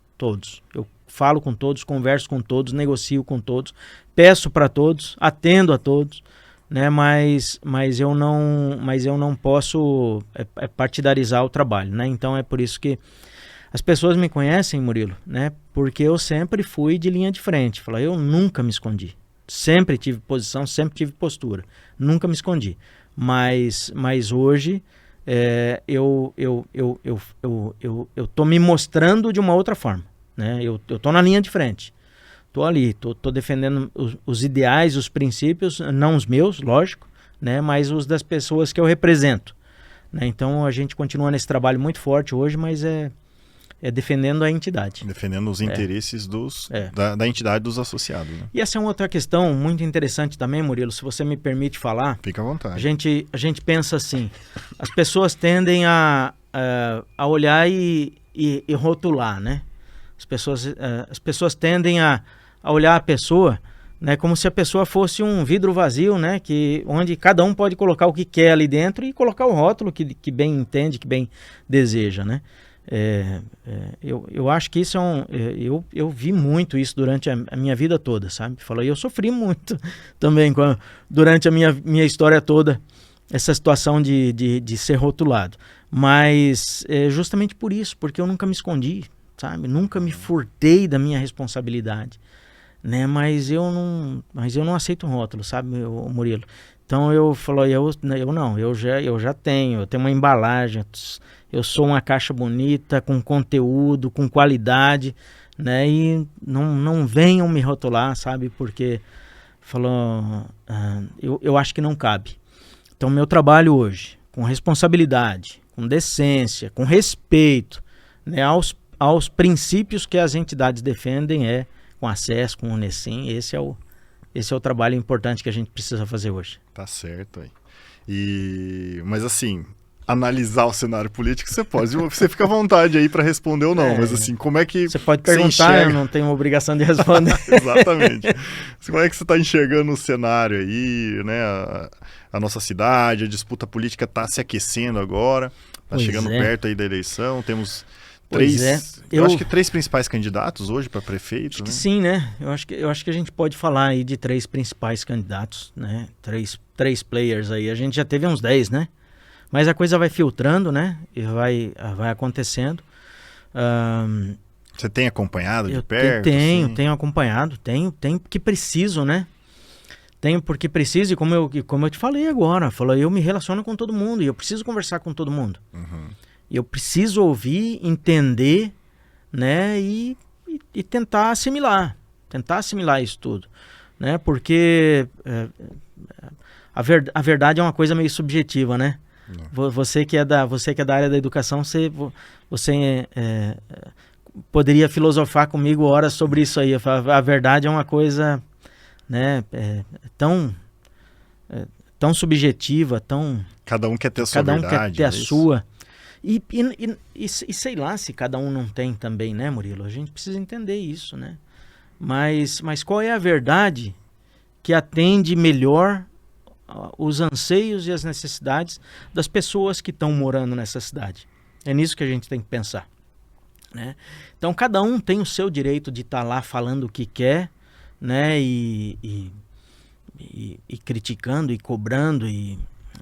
Eu falo com todos, converso com todos, negocio com todos, peço para todos, atendo a todos. Né, mas eu não posso partidarizar o trabalho, né? Então é por isso que as pessoas me conhecem, Murilo, né? Porque eu sempre fui de linha de frente. Eu nunca me escondi, sempre tive posição, sempre tive postura, nunca me escondi. Mas hoje eu tô me mostrando de uma outra forma, né? Eu tô na linha de frente. Estou ali, estou defendendo os ideais, os princípios, não os meus, lógico, né, mas os das pessoas que eu represento. Né? Então a gente continua nesse trabalho muito forte hoje, mas é defendendo a entidade. Defendendo os interesses da entidade dos associados. Né? E essa é uma outra questão muito interessante também, Murilo, se você me permite falar. Fica à vontade. A gente pensa assim, as pessoas tendem a olhar e rotular, né? As pessoas tendem a olhar a pessoa, né, como se a pessoa fosse um vidro vazio, né, onde cada um pode colocar o que quer ali dentro e colocar o rótulo que bem entende, que bem deseja, né? Eu acho que isso eu vi muito isso durante a minha vida toda, sabe? Eu sofri muito também durante a minha história toda, essa situação de ser rotulado. Mas justamente por isso, porque eu nunca me escondi, sabe? Nunca me furtei da minha responsabilidade. Né, mas eu não aceito um rótulo, sabe, Murilo? Então eu já tenho uma embalagem, eu sou uma caixa bonita, com conteúdo, com qualidade, né? E não venham me rotular, sabe? Porque eu acho que não cabe. Então, meu trabalho hoje, com responsabilidade, com decência, com respeito, né, aos princípios que as entidades defendem, com acesso, com o Unesim, esse é o trabalho importante que a gente precisa fazer hoje. Tá certo aí. Mas assim, analisar o cenário político você pode, você fica à vontade aí para responder ou não, mas assim, como é que você pode perguntar, eu não tenho obrigação de responder. Exatamente. Como é que você está enxergando o cenário aí, né? A nossa cidade, a disputa política está se aquecendo agora, está chegando perto aí da eleição, temos eu acho que 3 principais candidatos hoje para prefeito, acho né? Que sim, né? Eu acho que a gente pode falar aí de 3 principais candidatos, né? Três players aí. A gente já teve uns 10, né? Mas a coisa vai filtrando, né? E vai acontecendo. Você tem acompanhado de perto? Tenho acompanhado. Tenho porque preciso, né? Tenho porque preciso, e como eu te falei agora, eu me relaciono com todo mundo e eu preciso conversar com todo mundo. Uhum. Eu preciso ouvir, entender, né? E tentar assimilar isso tudo, né? Porque a verdade é uma coisa meio subjetiva, né? Você que é da área da educação, você poderia filosofar comigo horas sobre isso aí. A verdade é uma coisa, né, tão subjetiva, tão... Cada um quer ter a sua verdade. Cada um quer ter a sua. E sei lá se cada um não tem também, né, Murilo? A gente precisa entender isso, né? Mas qual é a verdade que atende melhor os anseios e as necessidades das pessoas que estão morando nessa cidade? É nisso que a gente tem que pensar, né? Então, cada um tem o seu direito de estar lá falando o que quer, né? E criticando e cobrando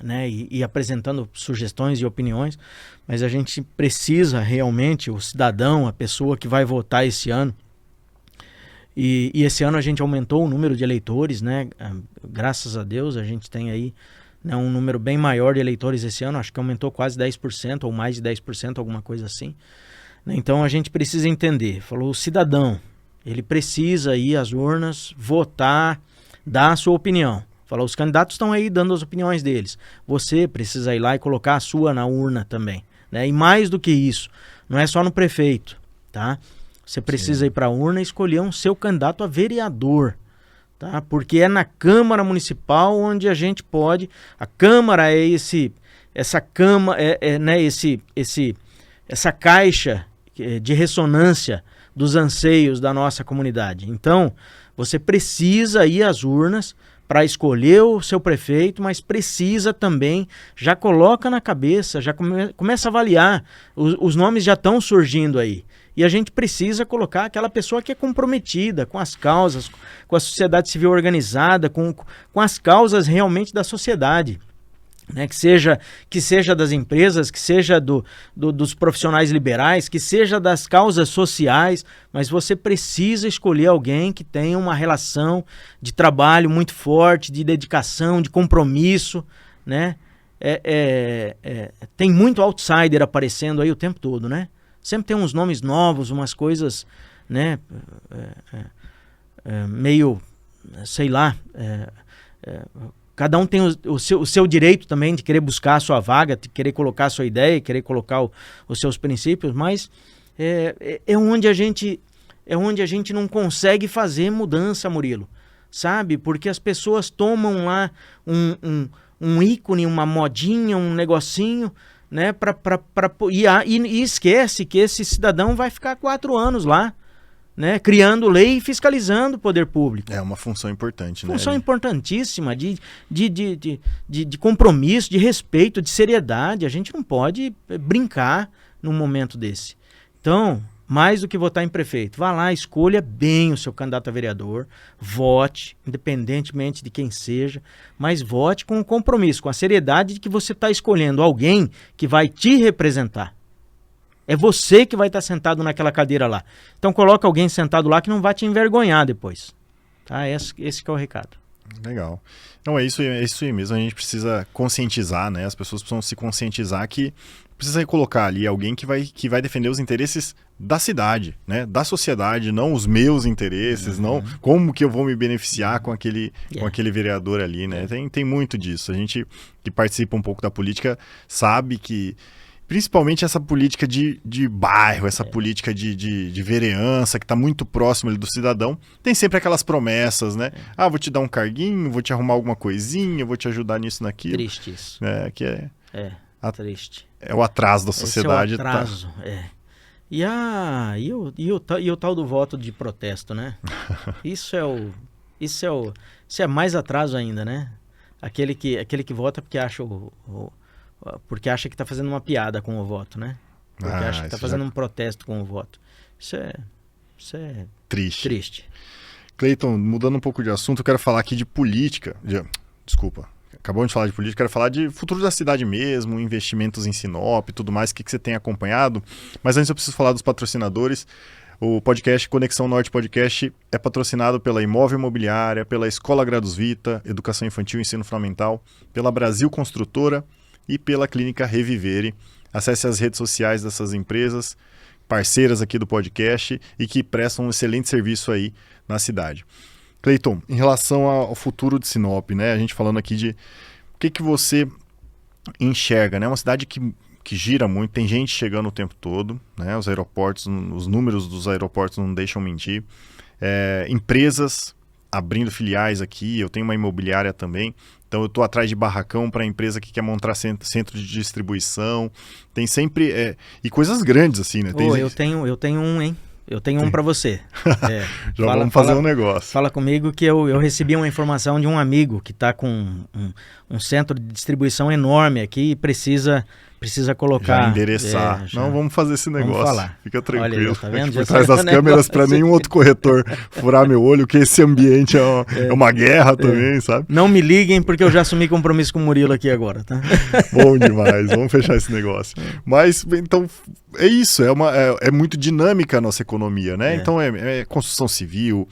né, e apresentando sugestões e opiniões, mas a gente precisa realmente, o cidadão, a pessoa que vai votar esse ano, e esse ano a gente aumentou o número de eleitores, né, graças a Deus a gente tem aí, né, um número bem maior de eleitores esse ano, acho que aumentou quase 10% ou mais de 10%, alguma coisa assim, né? Então a gente precisa entender, o cidadão, ele precisa ir às urnas, votar, dar a sua opinião. Os candidatos estão aí dando as opiniões deles. Você precisa ir lá e colocar a sua na urna também, né? E mais do que isso, não é só no prefeito, tá? Você precisa ir para a urna e escolher um seu candidato a vereador, tá? Porque é na Câmara Municipal onde a gente pode... A Câmara é essa caixa de ressonância dos anseios da nossa comunidade. Então, você precisa ir às urnas para escolher o seu prefeito, mas precisa também, já coloca na cabeça, já começa a avaliar, os nomes já estão surgindo aí, e a gente precisa colocar aquela pessoa que é comprometida com as causas, com a sociedade civil organizada, com as causas realmente da sociedade, né? Que seja das empresas, que seja dos profissionais liberais, que seja das causas sociais, mas você precisa escolher alguém que tenha uma relação de trabalho muito forte, de dedicação, de compromisso, né? Tem muito outsider aparecendo aí o tempo todo, né? Sempre tem uns nomes novos, umas coisas, né? Meio, sei lá... Cada um tem o seu direito também de querer buscar a sua vaga, de querer colocar a sua ideia, querer colocar os seus princípios, mas é onde a gente não consegue fazer mudança, Murilo, sabe? Porque as pessoas tomam lá um ícone, uma modinha, um negocinho, né? E esquece que esse cidadão vai ficar 4 anos lá, né, criando lei e fiscalizando o poder público. É uma função importante, né? Função importantíssima de compromisso, de respeito, de seriedade. A gente não pode brincar num momento desse. Então, mais do que votar em prefeito, vá lá, escolha bem o seu candidato a vereador, vote, independentemente de quem seja, mas vote com o compromisso, com a seriedade de que você está escolhendo alguém que vai te representar. É você que vai estar sentado naquela cadeira lá. Então coloca alguém sentado lá que não vai te envergonhar depois. Tá? Esse que é o recado. Legal. Não, é isso aí mesmo. A gente precisa conscientizar, né? As pessoas precisam se conscientizar que precisa colocar ali alguém que vai defender os interesses da cidade, né? Da sociedade, não os meus interesses, não como que eu vou me beneficiar com aquele vereador ali, né? Tem muito disso. A gente que participa um pouco da política sabe que, principalmente essa política de bairro, essa política de vereança, que está muito próximo ali do cidadão, tem sempre aquelas promessas, né? Ah, vou te dar um carguinho, vou te arrumar alguma coisinha, vou te ajudar nisso, naquilo. Triste isso. Que triste. É o atraso da sociedade. Esse é o atraso, E o tal do voto de protesto, né? Isso é mais atraso ainda, né? Aquele que vota porque acha que está fazendo uma piada com o voto, né? Porque acha que está fazendo um protesto com o voto. Isso é triste. Cleiton, mudando um pouco de assunto, eu quero falar aqui de política. Desculpa. Acabamos de falar de política, quero falar de futuro da cidade mesmo, investimentos em Sinop e tudo mais, o que você tem acompanhado. Mas antes eu preciso falar dos patrocinadores. O podcast Conexão Norte Podcast é patrocinado pela Imóvel Imobiliária, pela Escola Gradus Vita, Educação Infantil e Ensino Fundamental, pela Brasil Construtora e pela Clínica Revivere. Acesse as redes sociais dessas empresas, parceiras aqui do podcast e que prestam um excelente serviço aí na cidade. Cleiton, em relação ao futuro de Sinop, né? A gente falando aqui de o que você enxerga, né? Uma cidade que gira muito, tem gente chegando o tempo todo, né? Os aeroportos, os números dos aeroportos não deixam mentir. Empresas abrindo filiais aqui, eu tenho uma imobiliária também, então eu estou atrás de barracão para a empresa que quer montar centro de distribuição. Tem sempre... e coisas grandes assim, né? Eu tenho um, hein? Eu tenho um para você. Vamos fazer um negócio. Fala comigo que eu recebi uma informação de um amigo que está com um centro de distribuição enorme aqui e precisa colocar... Já endereçar. Não, vamos fazer esse negócio. Vamos falar. Fica tranquilo. Olha, tá vendo? Por trás das câmeras para nenhum outro corretor furar meu olho, que esse ambiente é uma guerra também, sabe? Não me liguem porque eu já assumi compromisso com o Murilo aqui agora, tá? Bom demais, vamos fechar esse negócio. Mas, então, é isso, é muito dinâmica a nossa economia, né? Então, é construção civil,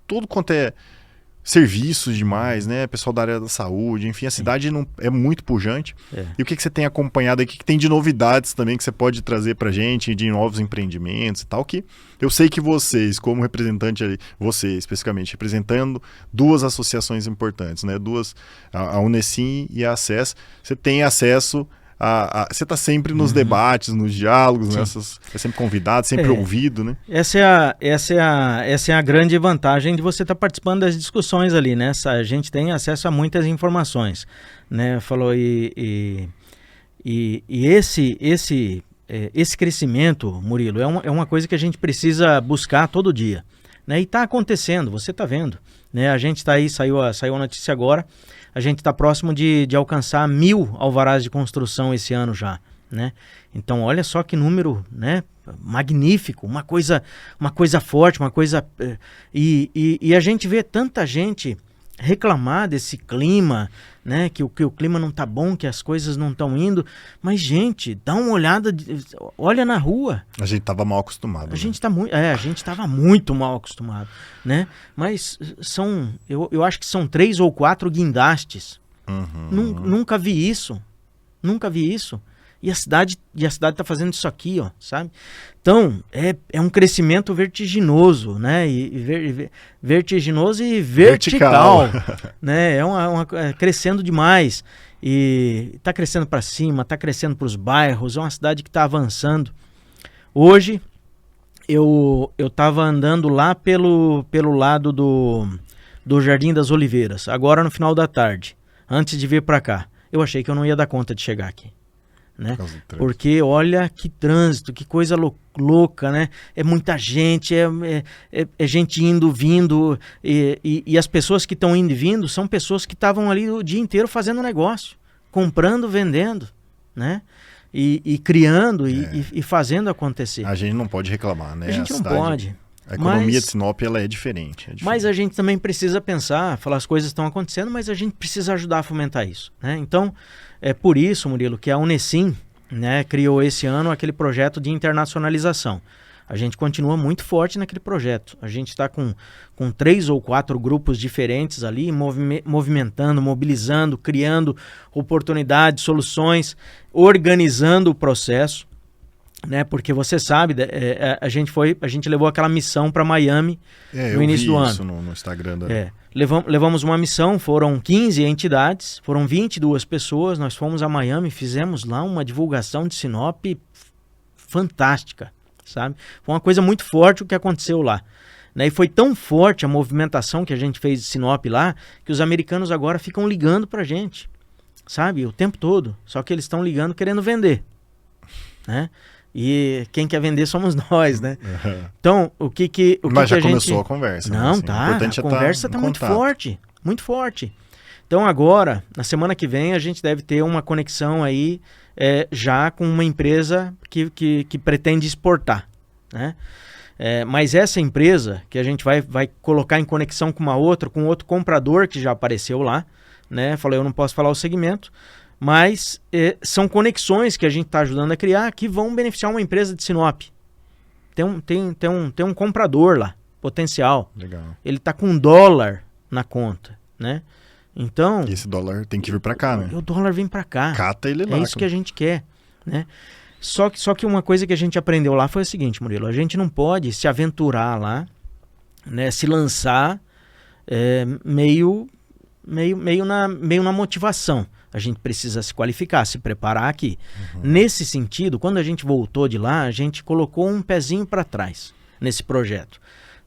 tudo quanto é serviços demais, né? Pessoal da área da saúde, enfim, a cidade é muito pujante. E o que você tem acompanhado aqui, que tem de novidades também que você pode trazer pra gente, de novos empreendimentos e tal, que eu sei que vocês, como representante ali, você especificamente, representando duas associações importantes, né? A Unesim e a ACES, você tem acesso você está sempre nos debates, nos diálogos, né? É sempre convidado, sempre ouvido, né? Essa é a grande vantagem de você estar participando das discussões ali, né? A gente tem acesso a muitas informações, né? Falou esse crescimento, Murilo, é uma coisa que a gente precisa buscar todo dia, né? E está acontecendo, você está vendo, né? A gente está aí, saiu a notícia agora. A gente está próximo de alcançar 1.000 alvarás de construção esse ano já, né? Então, olha só que número, né? Magnífico, uma coisa forte, uma coisa... E a gente vê tanta gente reclamar desse clima, né? Que o clima não tá bom, que as coisas não estão indo. Mas, gente, dá uma olhada, olha na rua. A gente estava mal acostumado. A gente estava muito mal acostumado, né? Mas eu acho que são 3 ou 4 guindastes. Nunca vi isso. E a cidade está fazendo isso aqui, ó, sabe? Então, é um crescimento vertiginoso, né? Vertiginoso e vertical. Né? Crescendo demais. E está crescendo para cima, está crescendo para os bairros. É uma cidade que está avançando. Hoje, eu estava andando lá pelo lado do Jardim das Oliveiras, agora no final da tarde, antes de vir para cá. Eu achei que eu não ia dar conta de chegar aqui. Né? Porque olha que trânsito, que coisa louca, né? É muita gente, é gente indo, vindo, e as pessoas que estão indo e vindo são pessoas que estavam ali o dia inteiro fazendo negócio, comprando, vendendo, né? E criando e fazendo acontecer. A gente não pode reclamar, né? A gente não pode. A economia de Sinop ela é diferente. Mas a gente também precisa pensar, falar as coisas estão acontecendo, mas a gente precisa ajudar a fomentar isso, né? Então, é por isso, Murilo, que a Unesim, né, criou esse ano aquele projeto de internacionalização. A gente continua muito forte naquele projeto. A gente está com 3 ou 4 grupos diferentes ali, movimentando, mobilizando, criando oportunidades, soluções, organizando o processo, né? Porque você sabe, a gente levou aquela missão para Miami no início do ano. Isso no Instagram. Levamos uma missão, foram 15 entidades, foram 22 pessoas, nós fomos a Miami, fizemos lá uma divulgação de Sinop fantástica, sabe? Foi uma coisa muito forte o que aconteceu lá, né? E foi tão forte a movimentação que a gente fez de Sinop lá, que os americanos agora ficam ligando pra gente, sabe? O tempo todo, só que eles estão ligando querendo vender, né? E quem quer vender somos nós, né? Uhum. Então, Mas já começou a conversa. Não, assim, tá, a conversa tá muito forte, muito forte. Então agora, na semana que vem, a gente deve ter uma conexão aí já com uma empresa que pretende exportar, né? Mas essa empresa que a gente vai colocar em conexão com com outro comprador que já apareceu lá, né? Falei, eu não posso falar o segmento, mas são conexões que a gente está ajudando a criar que vão beneficiar uma empresa de Sinop. Tem um comprador lá, potencial. Legal. Ele está com $1 na conta, né? Então... E esse dólar tem que vir para cá, né? O dólar vem para cá. Cata ele lá. É isso que a gente quer, né? Só que uma coisa que a gente aprendeu lá foi o seguinte, Murilo, a gente não pode se aventurar lá, né? Se lançar meio na motivação. A gente precisa se qualificar, se preparar aqui. Uhum. Nesse sentido, quando a gente voltou de lá, a gente colocou um pezinho para trás nesse projeto.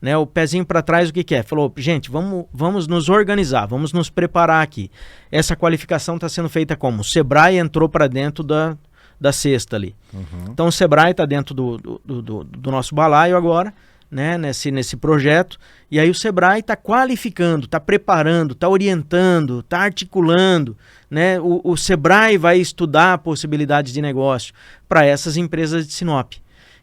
Né, o pezinho para trás, o que é? Falou, gente, vamos nos organizar, vamos nos preparar aqui. Essa qualificação está sendo feita como? O Sebrae entrou para dentro da cesta ali. Uhum. Então o Sebrae está dentro do nosso balaio agora, né, nesse projeto, e aí o Sebrae está qualificando, está preparando, está orientando, está articulando, né? O Sebrae vai estudar possibilidades de negócio para essas empresas de Sinop.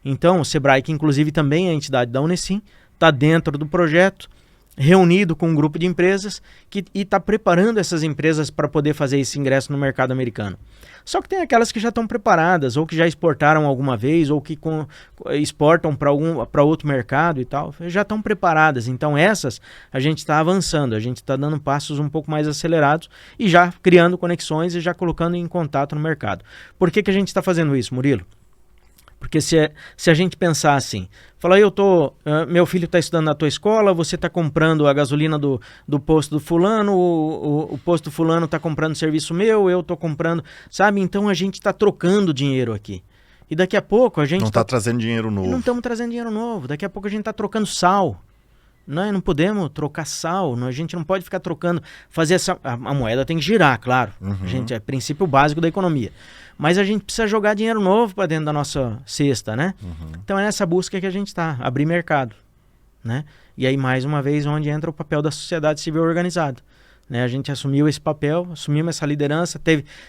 Então o Sebrae, que inclusive também é a entidade da Unesim, está dentro do projeto, reunido com um grupo de empresas e está preparando essas empresas para poder fazer esse ingresso no mercado americano. Só que tem aquelas que já estão preparadas, ou que já exportaram alguma vez, ou que exportam para outro mercado e tal, já estão preparadas. Então essas a gente está avançando, a gente está dando passos um pouco mais acelerados e já criando conexões e já colocando em contato no mercado. Por que a gente está fazendo isso, Murilo? Porque se a gente pensar assim, falar, meu filho está estudando na tua escola, você está comprando a gasolina do posto do fulano, o posto do fulano está comprando serviço meu, eu estou comprando, sabe? Então a gente está trocando dinheiro aqui. E daqui a pouco a gente... Não está trazendo dinheiro novo. Não estamos trazendo dinheiro novo. Daqui a pouco a gente está trocando sal. Não podemos trocar sal, a gente não pode ficar trocando, fazer a moeda tem que girar, claro. Uhum. Gente, é princípio básico da economia. Mas a gente precisa jogar dinheiro novo para dentro da nossa cesta, né? Uhum. Então é nessa busca que a gente está, abrir mercado, né? E aí, mais uma vez, onde entra o papel da sociedade civil organizada. Né? A gente assumiu esse papel, assumimos essa liderança,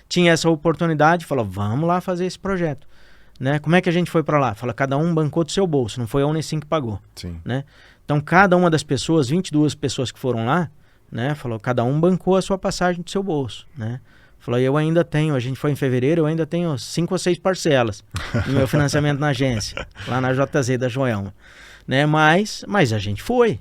tinha essa oportunidade, falou, vamos lá fazer esse projeto. Né? Como é que a gente foi para lá? Fala, cada um bancou do seu bolso, não foi a Unesim que pagou. Sim. Né? Então, cada uma das pessoas, 22 pessoas que foram lá, né? Falou, cada um bancou a sua passagem do seu bolso, né? Falou, eu ainda tenho, a gente foi em fevereiro, eu ainda tenho 5 ou 6 parcelas do meu financiamento na agência, lá na JZ da Joelma, né? Mas a gente foi,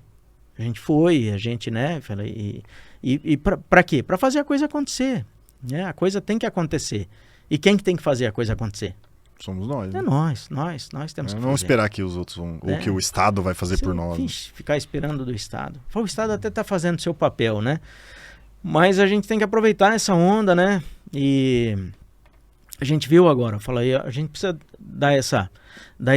né? Falei, e para quê? Para fazer a coisa acontecer, né? A coisa tem que acontecer. E quem que tem que fazer a coisa acontecer? Somos nós. Né? É nós temos que fazer. Não esperar que os outros vão, ou que o Estado vai fazer por nós. Ficar esperando do Estado. O Estado até está fazendo o seu papel, né? Mas a gente tem que aproveitar essa onda, né? E a gente viu agora, a gente precisa dar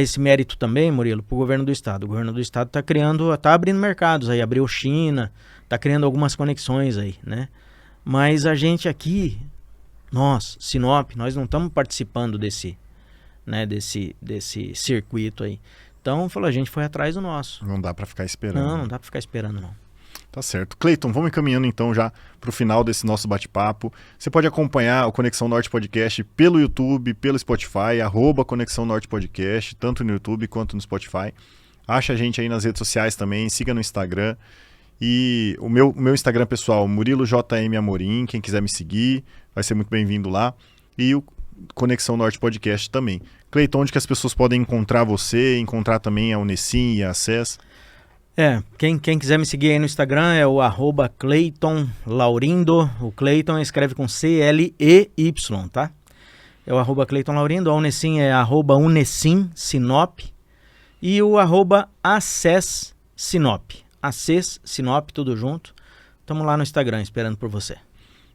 esse mérito também, Murilo, para o governo do Estado. O governo do Estado está abrindo mercados aí, abriu China, está criando algumas conexões aí, né? Mas a gente aqui, nós, Sinop, nós não estamos participando desse circuito aí. Então, a gente foi atrás do nosso. Não dá para ficar esperando. Não dá para ficar esperando, não. Tá certo. Cleiton, vamos encaminhando então já para o final desse nosso bate-papo. Você pode acompanhar o Conexão Norte Podcast pelo YouTube, pelo Spotify, @Conexão Norte Podcast, tanto no YouTube quanto no Spotify. Acha a gente aí nas redes sociais também, siga no Instagram. E o meu Instagram pessoal, Murilo JM Amorim, quem quiser me seguir, vai ser muito bem-vindo lá. E o Conexão Norte Podcast também. Cleiton, onde que as pessoas podem encontrar você, encontrar também a Unesim e a ACES? Quem quiser me seguir aí no Instagram é o @Cleiton Laurindo. O Cleiton escreve com C-L-E-Y, tá? É o @Cleiton Laurindo. A Unesim é @Unesim Sinop. E o @ACES Sinop. ACES Sinop, tudo junto. Estamos lá no Instagram esperando por você.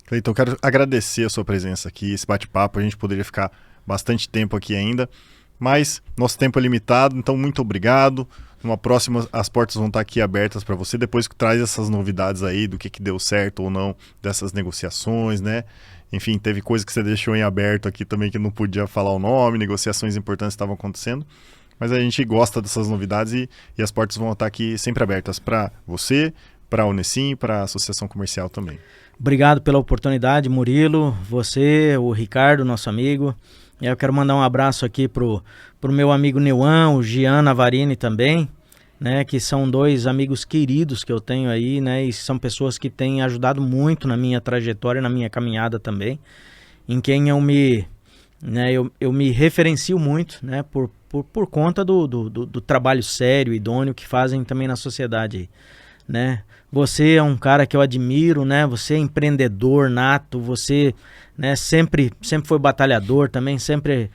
Cleiton, quero agradecer a sua presença aqui, esse bate-papo. A gente poderia ficar bastante tempo aqui ainda, mas nosso tempo é limitado, então muito obrigado. Numa próxima, as portas vão estar aqui abertas para você, depois que traz essas novidades aí do que deu certo ou não dessas negociações, né? Enfim, teve coisa que você deixou em aberto aqui também que não podia falar o nome, negociações importantes estavam acontecendo, mas a gente gosta dessas novidades e as portas vão estar aqui sempre abertas para você, para a Unesim, para a Associação Comercial também. Obrigado pela oportunidade, Murilo, você, o Ricardo, nosso amigo. Eu quero mandar um abraço aqui pro meu amigo Neuan, o Gian Navarini também, né, que são dois amigos queridos que eu tenho aí, né, e são pessoas que têm ajudado muito na minha trajetória, na minha caminhada também, em quem eu me referencio muito, né, por conta do trabalho sério, idôneo que fazem também na sociedade, né. Você é um cara que eu admiro, né? Você é empreendedor nato, você, né, sempre foi batalhador também, sempre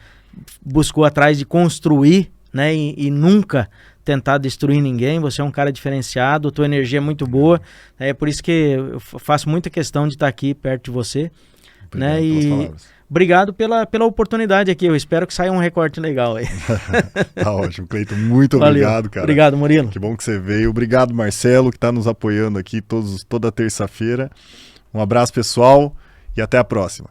buscou atrás de construir, né, e nunca tentar destruir ninguém. Você é um cara diferenciado, tua energia é muito boa, é por isso que eu faço muita questão de estar aqui perto de você. Obrigado, né? E obrigado pela oportunidade aqui. Eu espero que saia um recorte legal aí. Tá ótimo, Cleiton. Muito Valeu. Obrigado, cara. Obrigado, Murilo. Que bom que você veio. Obrigado, Marcelo, que está nos apoiando aqui toda terça-feira. Um abraço, pessoal, e até a próxima.